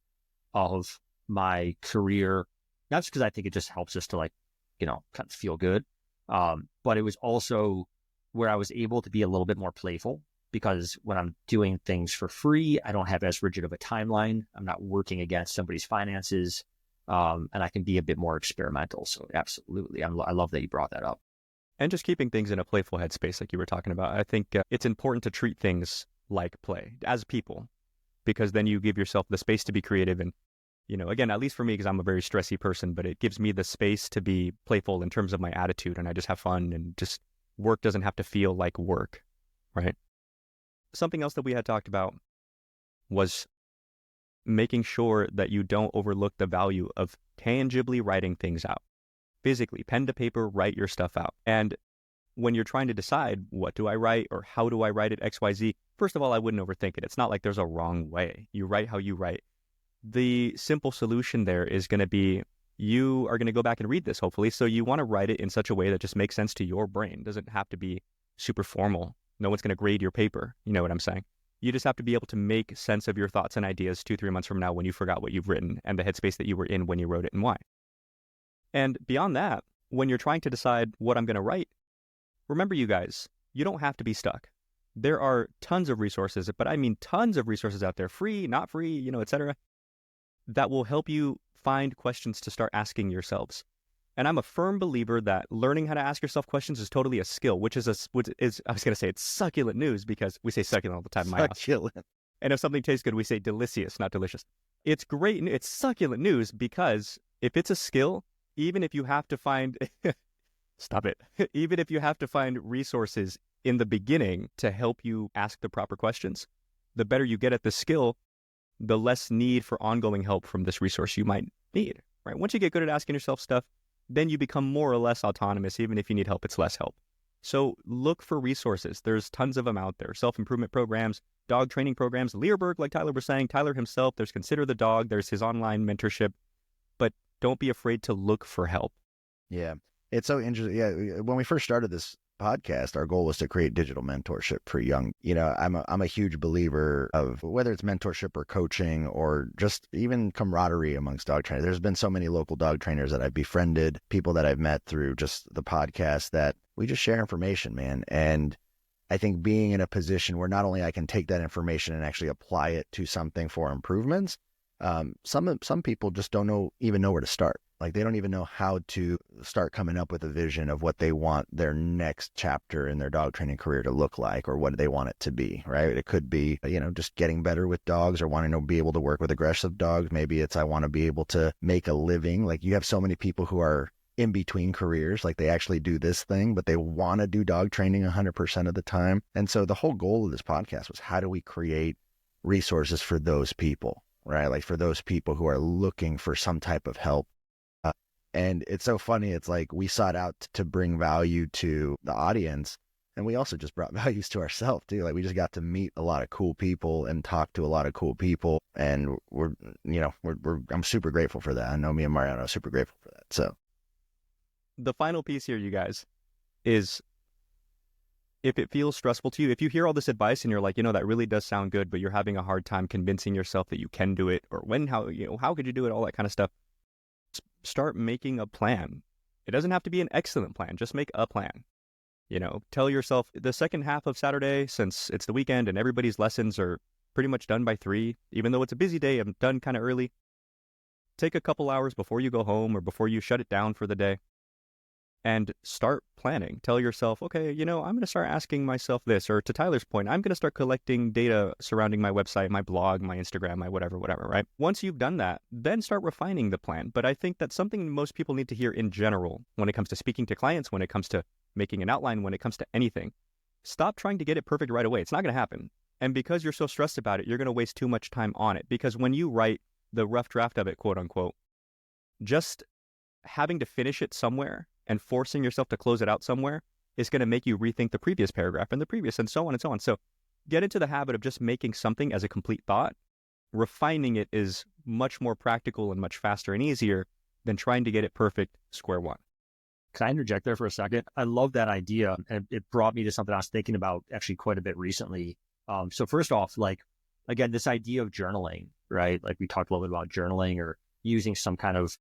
of my career, not just because I think it just helps us to like, kind of feel good. But it was also where I was able to be a little bit more playful, because when I'm doing things for free, I don't have as rigid of a timeline. I'm not working against somebody's finances. And I can be a bit more experimental. So absolutely. I love that you brought that up. And just keeping things in a playful headspace, like you were talking about. I think it's important to treat things like play as people, because then you give yourself the space to be creative. And, again, at least for me, because I'm a very stressy person, but it gives me the space to be playful in terms of my attitude, and I just have fun, and just work doesn't have to feel like work, right? Something else that we had talked about was making sure that you don't overlook the value of tangibly writing things out. physically, pen to paper, write your stuff out. And when you're trying to decide what do I write or how do I write it, XYZ, first of all, I wouldn't overthink it. It's not like there's a wrong way. You write how you write. The simple solution there is going to be, you are going to go back and read this, hopefully. So you want to write it in such a way that just makes sense to your brain. It doesn't have to be super formal. No one's going to grade your paper. You know what I'm saying? You just have to be able to make sense of your thoughts and ideas 2-3 months from now when you forgot what you've written and the headspace that you were in when you wrote it and why. And beyond that, when you're trying to decide what I'm going to write, remember, you guys, you don't have to be stuck. There are tons of resources, but I mean tons of resources out there, free, not free, etc., that will help you find questions to start asking yourselves. And I'm a firm believer that learning how to ask yourself questions is totally a skill, which is I was going to say it's succulent news, because we say succulent all the time in my house. And if something tastes good, we say delicious, not delicious. It's great. It's succulent news because if it's a skill, even if you have to find, stop it, even if you have to find resources in the beginning to help you ask the proper questions, the better you get at the skill, the less need for ongoing help from this resource you might need, right? Once you get good at asking yourself stuff, then you become more or less autonomous. Even if you need help, it's less help. So look for resources. There's tons of them out there. Self-improvement programs, dog training programs, Learberg, like Tyler was saying, Tyler himself, there's Consider the Dog, there's his online mentorship, but don't be afraid to look for help. Yeah. It's so interesting. Yeah. When we first started this podcast, our goal was to create digital mentorship for young. I'm a huge believer of whether it's mentorship or coaching or just even camaraderie amongst dog trainers. There's been so many local dog trainers that I've befriended, people that I've met through just the podcast, that we just share information, man. And I think being in a position where not only I can take that information and actually apply it to something for improvements, some people just don't even know where to start. Like, they don't even know how to start coming up with a vision of what they want their next chapter in their dog training career to look like, or what they want it to be, right? It could be, just getting better with dogs, or wanting to be able to work with aggressive dogs. Maybe it's, I want to be able to make a living. Like, you have so many people who are in between careers, like they actually do this thing, but they want to do dog training 100% of the time. And so the whole goal of this podcast was, how do we create resources for those people, right? Like, for those people who are looking for some type of help. And it's so funny. It's like, we sought out to bring value to the audience, and we also just brought values to ourselves too. Like, we just got to meet a lot of cool people and talk to a lot of cool people. And I'm super grateful for that. I know me and Mariano are super grateful for that. So the final piece here, you guys, is if it feels stressful to you, if you hear all this advice and you're like, that really does sound good, but you're having a hard time convincing yourself that you can do it, or how could you do it, all that kind of stuff. Start making a plan. It doesn't have to be an excellent plan. Just make a plan. Tell yourself, the second half of Saturday, since it's the weekend and everybody's lessons are pretty much done by 3, even though it's a busy day, I'm done kind of early. Take a couple hours before you go home or before you shut it down for the day, and start planning. Tell yourself, okay, I'm going to start asking myself this, or to Tyler's point, I'm going to start collecting data surrounding my website, my blog, my Instagram, my whatever, right? Once you've done that, then start refining the plan. But I think that's something most people need to hear in general when it comes to speaking to clients, when it comes to making an outline, when it comes to anything. Stop trying to get it perfect right away. It's not going to happen. And because you're so stressed about it, you're going to waste too much time on it. Because when you write the rough draft of it, quote unquote, just having to finish it somewhere and forcing yourself to close it out somewhere is going to make you rethink the previous paragraph and the previous, and so on and so on. So get into the habit of just making something as a complete thought. Refining it is much more practical and much faster and easier than trying to get it perfect square one. Can I interject there for a second? I love that idea. And it brought me to something I was thinking about actually quite a bit recently. So first off, again, this idea of journaling, right? Like, we talked a little bit about journaling, or using some kind of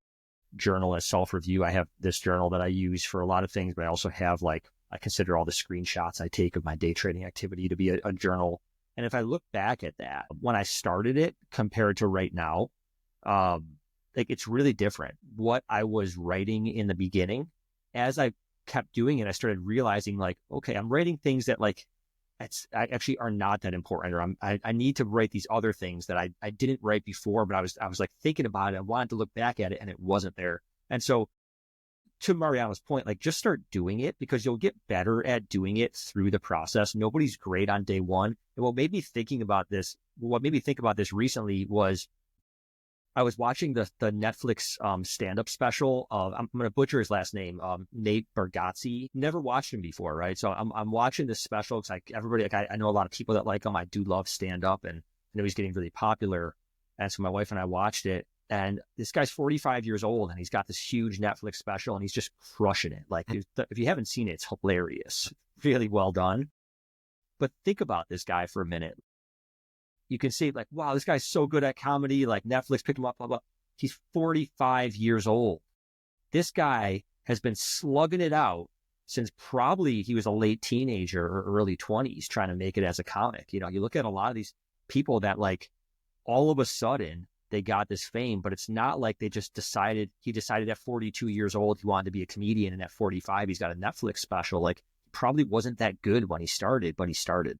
journal as self-review. I have this journal that I use for a lot of things, but I also have, I consider all the screenshots I take of my day trading activity to be a journal. And if I look back at that, when I started it compared to right now, it's really different. What I was writing in the beginning, as I kept doing it, I started realizing, okay, I'm writing things that actually are not that important, or I need to write these other things that I didn't write before, but I was thinking about it. I wanted to look back at it, and it wasn't there. And so, to Mariano's point, just start doing it, because you'll get better at doing it through the process. Nobody's great on day one. And what made me think about this recently was, I was watching the Netflix stand-up special of, I'm going to butcher his last name, Nate Bargatze. Never watched him before, right? So I'm watching this special because I know a lot of people that like him. I do love stand-up, and I know he's getting really popular. And so my wife and I watched it, and this guy's 45 years old, and he's got this huge Netflix special, and he's just crushing it. Like, if you haven't seen it, it's hilarious. Really well done. But think about this guy for a minute. You can see, like, wow, this guy's so good at comedy. Like, Netflix picked him up, blah, blah. He's 45 years old. This guy has been slugging it out since probably he was a late teenager or early 20s trying to make it as a comic. You know, you look at a lot of these people that, like, all of a sudden they got this fame, but it's not like he decided at 42 years old he wanted to be a comedian, and at 45 he's got a Netflix special. Like, he probably wasn't that good when he started, but he started.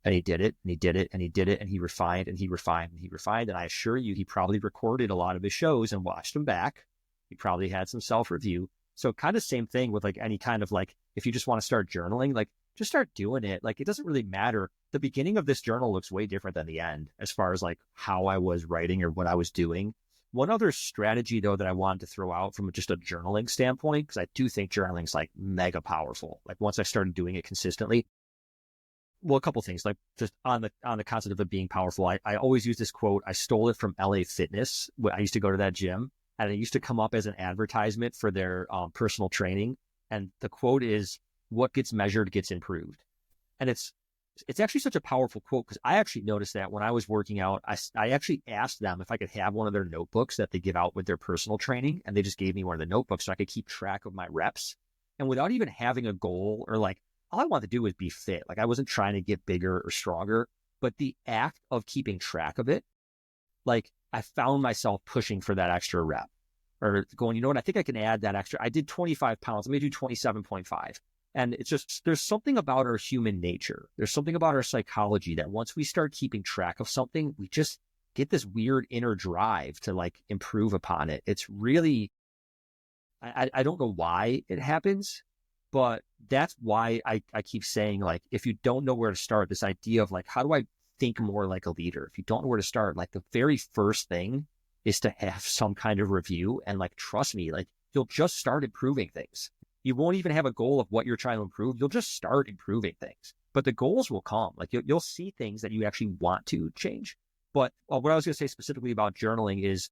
And he did it, and he did it, and he did it, and he refined, and he refined, and he refined. And I assure you, he probably recorded a lot of his shows and watched them back. He probably had some self-review. So kind of same thing with, like, any kind of, like, if you just want to start journaling, like, just start doing it. Like, it doesn't really matter. The beginning of this journal looks way different than the end as far as, like, how I was writing or what I was doing. One other strategy, though, that I wanted to throw out from just a journaling standpoint, because I do think journaling's, like, mega powerful. Like, once I started doing it consistently, well, a couple things, like, just on the concept of it being powerful. I always use this quote. I stole it from LA Fitness. I used to go to that gym, and it used to come up as an advertisement for their personal training. And the quote is, "What gets measured gets improved." And it's actually such a powerful quote, because I actually noticed that when I was working out, I actually asked them if I could have one of their notebooks that they give out with their personal training. And they just gave me one of the notebooks so I could keep track of my reps. And without even having a goal, or, like, all I wanted to do was be fit. Like, I wasn't trying to get bigger or stronger, but the act of keeping track of it, like, I found myself pushing for that extra rep, or going, you know what, I think I can add that extra. I did 25 pounds. Let me do 27.5. And it's just, there's something about our human nature. There's something about our psychology that once we start keeping track of something, we just get this weird inner drive to, like, improve upon it. It's really, I don't know why it happens, but that's why I keep saying, like, if you don't know where to start, this idea of, like, how do I think more like a leader? If you don't know where to start, like, the very first thing is to have some kind of review. And, like, trust me, like, you'll just start improving things. You won't even have a goal of what you're trying to improve. You'll just start improving things, but the goals will come. Like, you'll see things that you actually want to change. But what I was going to say specifically about journaling is,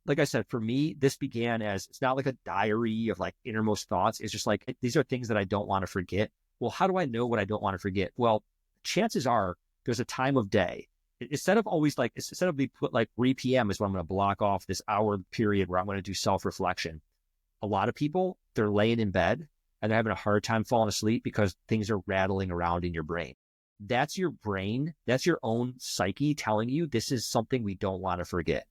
like I said, for me, this began as, it's not like a diary of, like, innermost thoughts. It's just like, these are things that I don't want to forget. Well, how do I know what I don't want to forget? Well, chances are there's a time of day. Instead of we put, like, 3 p.m. is when I'm going to block off this hour period where I'm going to do self-reflection. A lot of people, they're laying in bed and they're having a hard time falling asleep because things are rattling around in your brain. That's your brain. That's your own psyche telling you this is something we don't want to forget.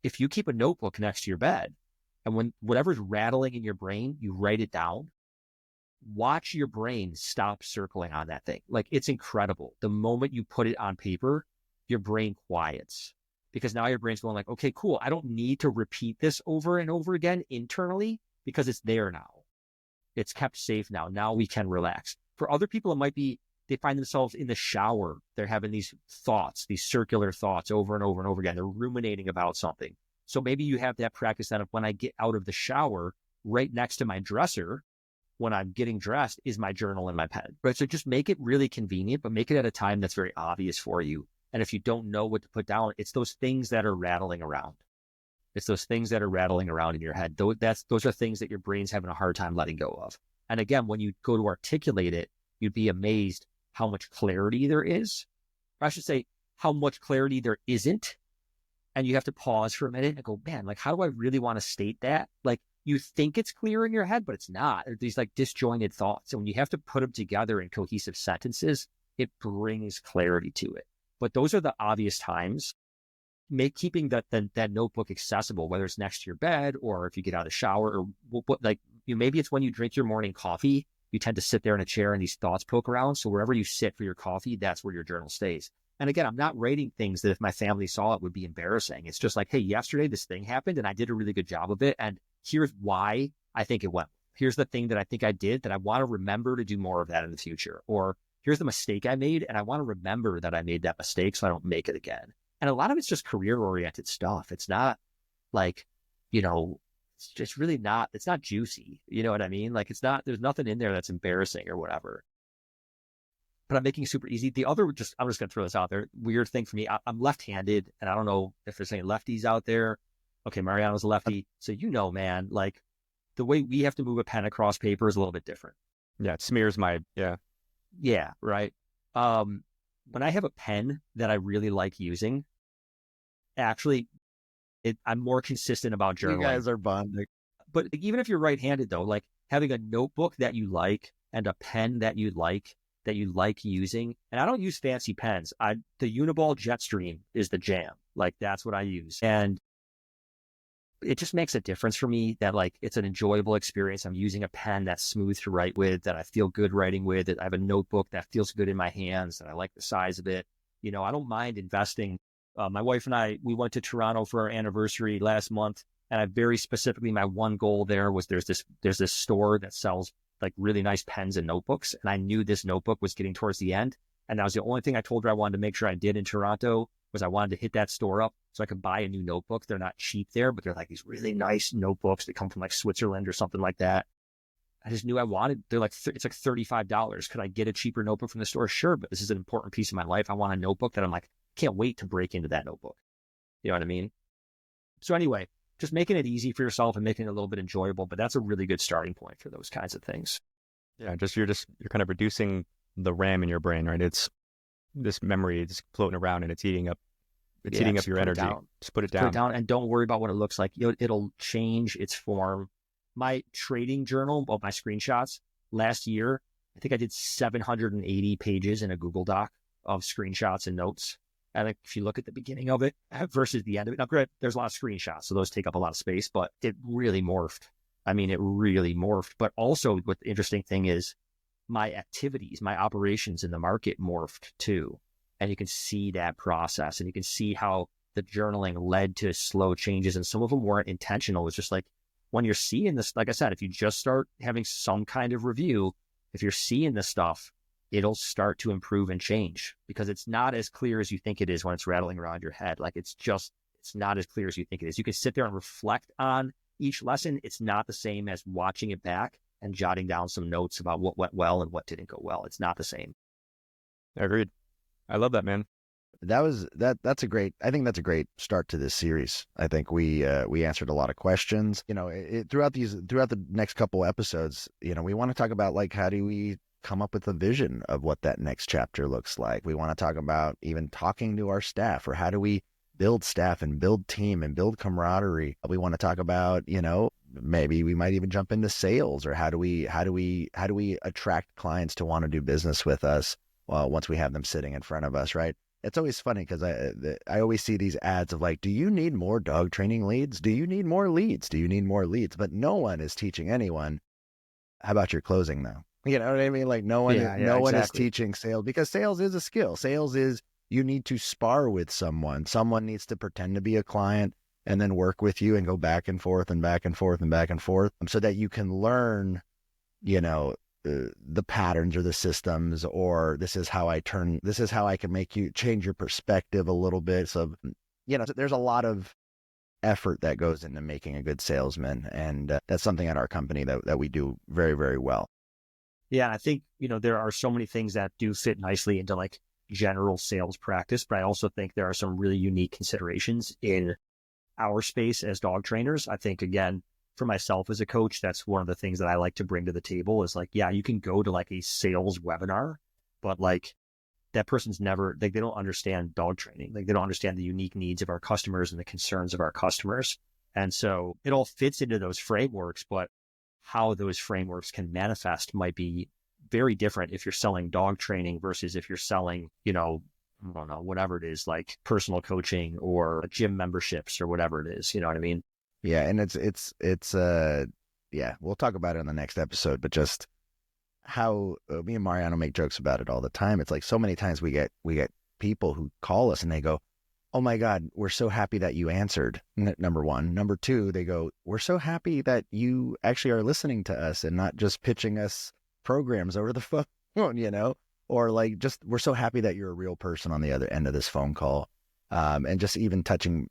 If you keep a notebook next to your bed, and when whatever's rattling in your brain, you write it down, watch your brain stop circling on that thing. Like, it's incredible. The moment you put it on paper, your brain quiets, because now your brain's going, like, okay, cool. I don't need to repeat this over and over again internally, because it's there now. It's kept safe now. Now we can relax. For other people, it might be, they find themselves in the shower. They're having these thoughts, these circular thoughts over and over and over again. They're ruminating about something. So maybe you have that practice that when I get out of the shower, right next to my dresser, when I'm getting dressed, is my journal and my pen, right? So just make it really convenient, but make it at a time that's very obvious for you. And if you don't know what to put down, it's those things that are rattling around. It's those things that are rattling around in your head. Those are things that your brain's having a hard time letting go of. And again, when you go to articulate it, you'd be amazed how much clarity there is. Or I should say, how much clarity there isn't. And you have to pause for a minute and go, man, like, how do I really want to state that? Like, you think it's clear in your head, but it's not. There's these, like, disjointed thoughts. And when you have to put them together in cohesive sentences, it brings clarity to it. But those are the obvious times. Keeping that notebook accessible, whether it's next to your bed or if you get out of the shower, or maybe it's when you drink your morning coffee. You tend to sit there in a chair and these thoughts poke around. So wherever you sit for your coffee, that's where your journal stays. And again, I'm not writing things that if my family saw it would be embarrassing. It's just like, hey, yesterday this thing happened and I did a really good job of it. And here's why I think it went. Here's the thing that I think I did that I want to remember to do more of that in the future. Or here's the mistake I made and I want to remember that I made that mistake so I don't make it again. And a lot of it's just career oriented stuff. It's not like, it's just really not, it's not juicy. You know what I mean? Like there's nothing in there that's embarrassing or whatever. But I'm making it super easy. The other, I'm just going to throw this out there. Weird thing for me, I'm left-handed, and I don't know if there's any lefties out there. Okay, Mariano's a lefty. So, man, like the way we have to move a pen across paper is a little bit different. Yeah, it smears yeah. Yeah, right. When I have a pen that I really like using, actually, I'm more consistent about journaling. You guys are bonding. But even if you're right-handed, though, like having a notebook that you like and a pen that you like using, and I don't use fancy pens. The Uniball Jetstream is the jam. Like that's what I use, and it just makes a difference for me that like it's an enjoyable experience. I'm using a pen that's smooth to write with, that I feel good writing with. That I have a notebook that feels good in my hands, and I like the size of it. I don't mind investing. My wife and I, we went to Toronto for our anniversary last month, and I very specifically, my one goal there was there's this store that sells like really nice pens and notebooks. And I knew this notebook was getting towards the end. And that was the only thing I told her I wanted to make sure I did in Toronto was I wanted to hit that store up so I could buy a new notebook. They're not cheap there, but they're like these really nice notebooks that come from like Switzerland or something like that. I just knew I wanted, they're like, it's like $35. Could I get a cheaper notebook from the store? Sure. But this is an important piece of my life. I want a notebook that I'm like, can't wait to break into that notebook. You know what I mean? So anyway, just making it easy for yourself and making it a little bit enjoyable, but that's a really good starting point for those kinds of things. Yeah, you're kind of reducing the RAM in your brain, right? It's this memory is floating around and it's eating up your energy. Just put it down. And don't worry about what it looks like. It'll change its form. My trading journal of my screenshots last year, I think I did 780 pages in a Google Doc of screenshots and notes. And if you look at the beginning of it versus the end of it, now granted, there's a lot of screenshots, so those take up a lot of space, but it really morphed. I mean, it really morphed. But also what the interesting thing is my activities, my operations in the market morphed too. And you can see that process and you can see how the journaling led to slow changes. And some of them weren't intentional. It's just like when you're seeing this, like I said, if you just start having some kind of review, if you're seeing this stuff, it'll start to improve and change because it's not as clear as you think it is when it's rattling around your head. Like it's not as clear as you think it is. You can sit there and reflect on each lesson. It's not the same as watching it back and jotting down some notes about what went well and what didn't go well. It's not the same. Agreed. I love that, man. That's a great start to this series. I think we answered a lot of questions. Throughout the next couple episodes, we want to talk about like how do we come up with a vision of what that next chapter looks like. We want to talk about even talking to our staff, or how do we build staff and build team and build camaraderie. We want to talk about, maybe we might even jump into sales, or how do we attract clients to want to do business with us once we have them sitting in front of us, right? It's always funny because I always see these ads of like, do you need more dog training leads? Do you need more leads? Do you need more leads? But no one is teaching anyone. How about your closing though? You know what I mean? Like no one is teaching sales, because sales is a skill. Sales is, you need to spar with someone. Someone needs to pretend to be a client and then work with you and go back and forth and back and forth and back and forth so that you can learn, the patterns or the systems, or this is how I can make you change your perspective a little bit. So, there's a lot of effort that goes into making a good salesman. And that's something at our company that we do very, very well. Yeah. I think, there are so many things that do fit nicely into like general sales practice, but I also think there are some really unique considerations in our space as dog trainers. I think, again, for myself as a coach, that's one of the things that I like to bring to the table is like, yeah, you can go to like a sales webinar, but like that person's never, like, they don't understand dog training. Like they don't understand the unique needs of our customers and the concerns of our customers. And so it all fits into those frameworks, but how those frameworks can manifest might be very different if you're selling dog training versus if you're selling, I don't know, whatever it is, like personal coaching or gym memberships or whatever it is. You know what I mean? Yeah. And it's we'll talk about it in the next episode, but just how me and Mariano make jokes about it all the time. It's like so many times we get people who call us and they go, oh my God, we're so happy that you answered. Number one. Number two, they go, we're so happy that you actually are listening to us and not just pitching us programs over the phone, or like, just, we're so happy that you're a real person on the other end of this phone call. And just even touching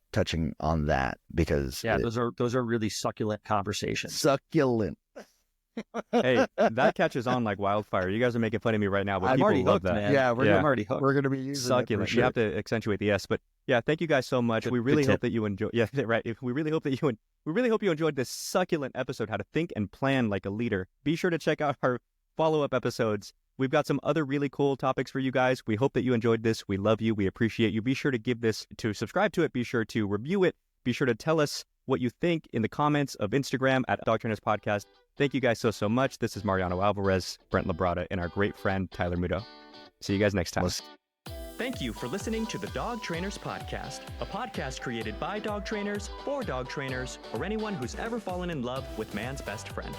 on that, because those are really succulent conversations. Succulent. Hey, that catches on like wildfire. You guys are making fun of me right now, but I'm people already love hooked, that. man. Yeah, I'm already hooked. We're going to be using Succulent. that for sure. You have to accentuate the S, but yeah, thank you guys so much. We really hope that you enjoy. Yeah, right. We really hope you enjoyed this succulent episode, How to Think and Plan Like a Leader. Be sure to check out our follow-up episodes. We've got some other really cool topics for you guys. We hope that you enjoyed this. We love you. We appreciate you. Be sure to subscribe to it. Be sure to review it. Be sure to tell us what you think in the comments of Instagram at Dog Trainers Podcast. Thank you guys so much. This is Mariano Alvarez, Brent Labrada, and our great friend, Tyler Muto. See you guys next time. Thank you for listening to the Dog Trainers Podcast, a podcast created by dog trainers, for dog trainers, or anyone who's ever fallen in love with man's best friend.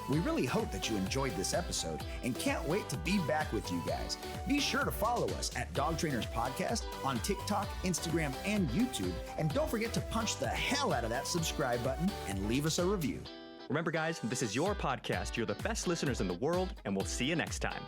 We really hope that you enjoyed this episode and can't wait to be back with you guys. Be sure to follow us at Dog Trainers Podcast on TikTok, Instagram, and YouTube. And don't forget to punch the hell out of that subscribe button and leave us a review. Remember, guys, this is your podcast. You're the best listeners in the world, and we'll see you next time.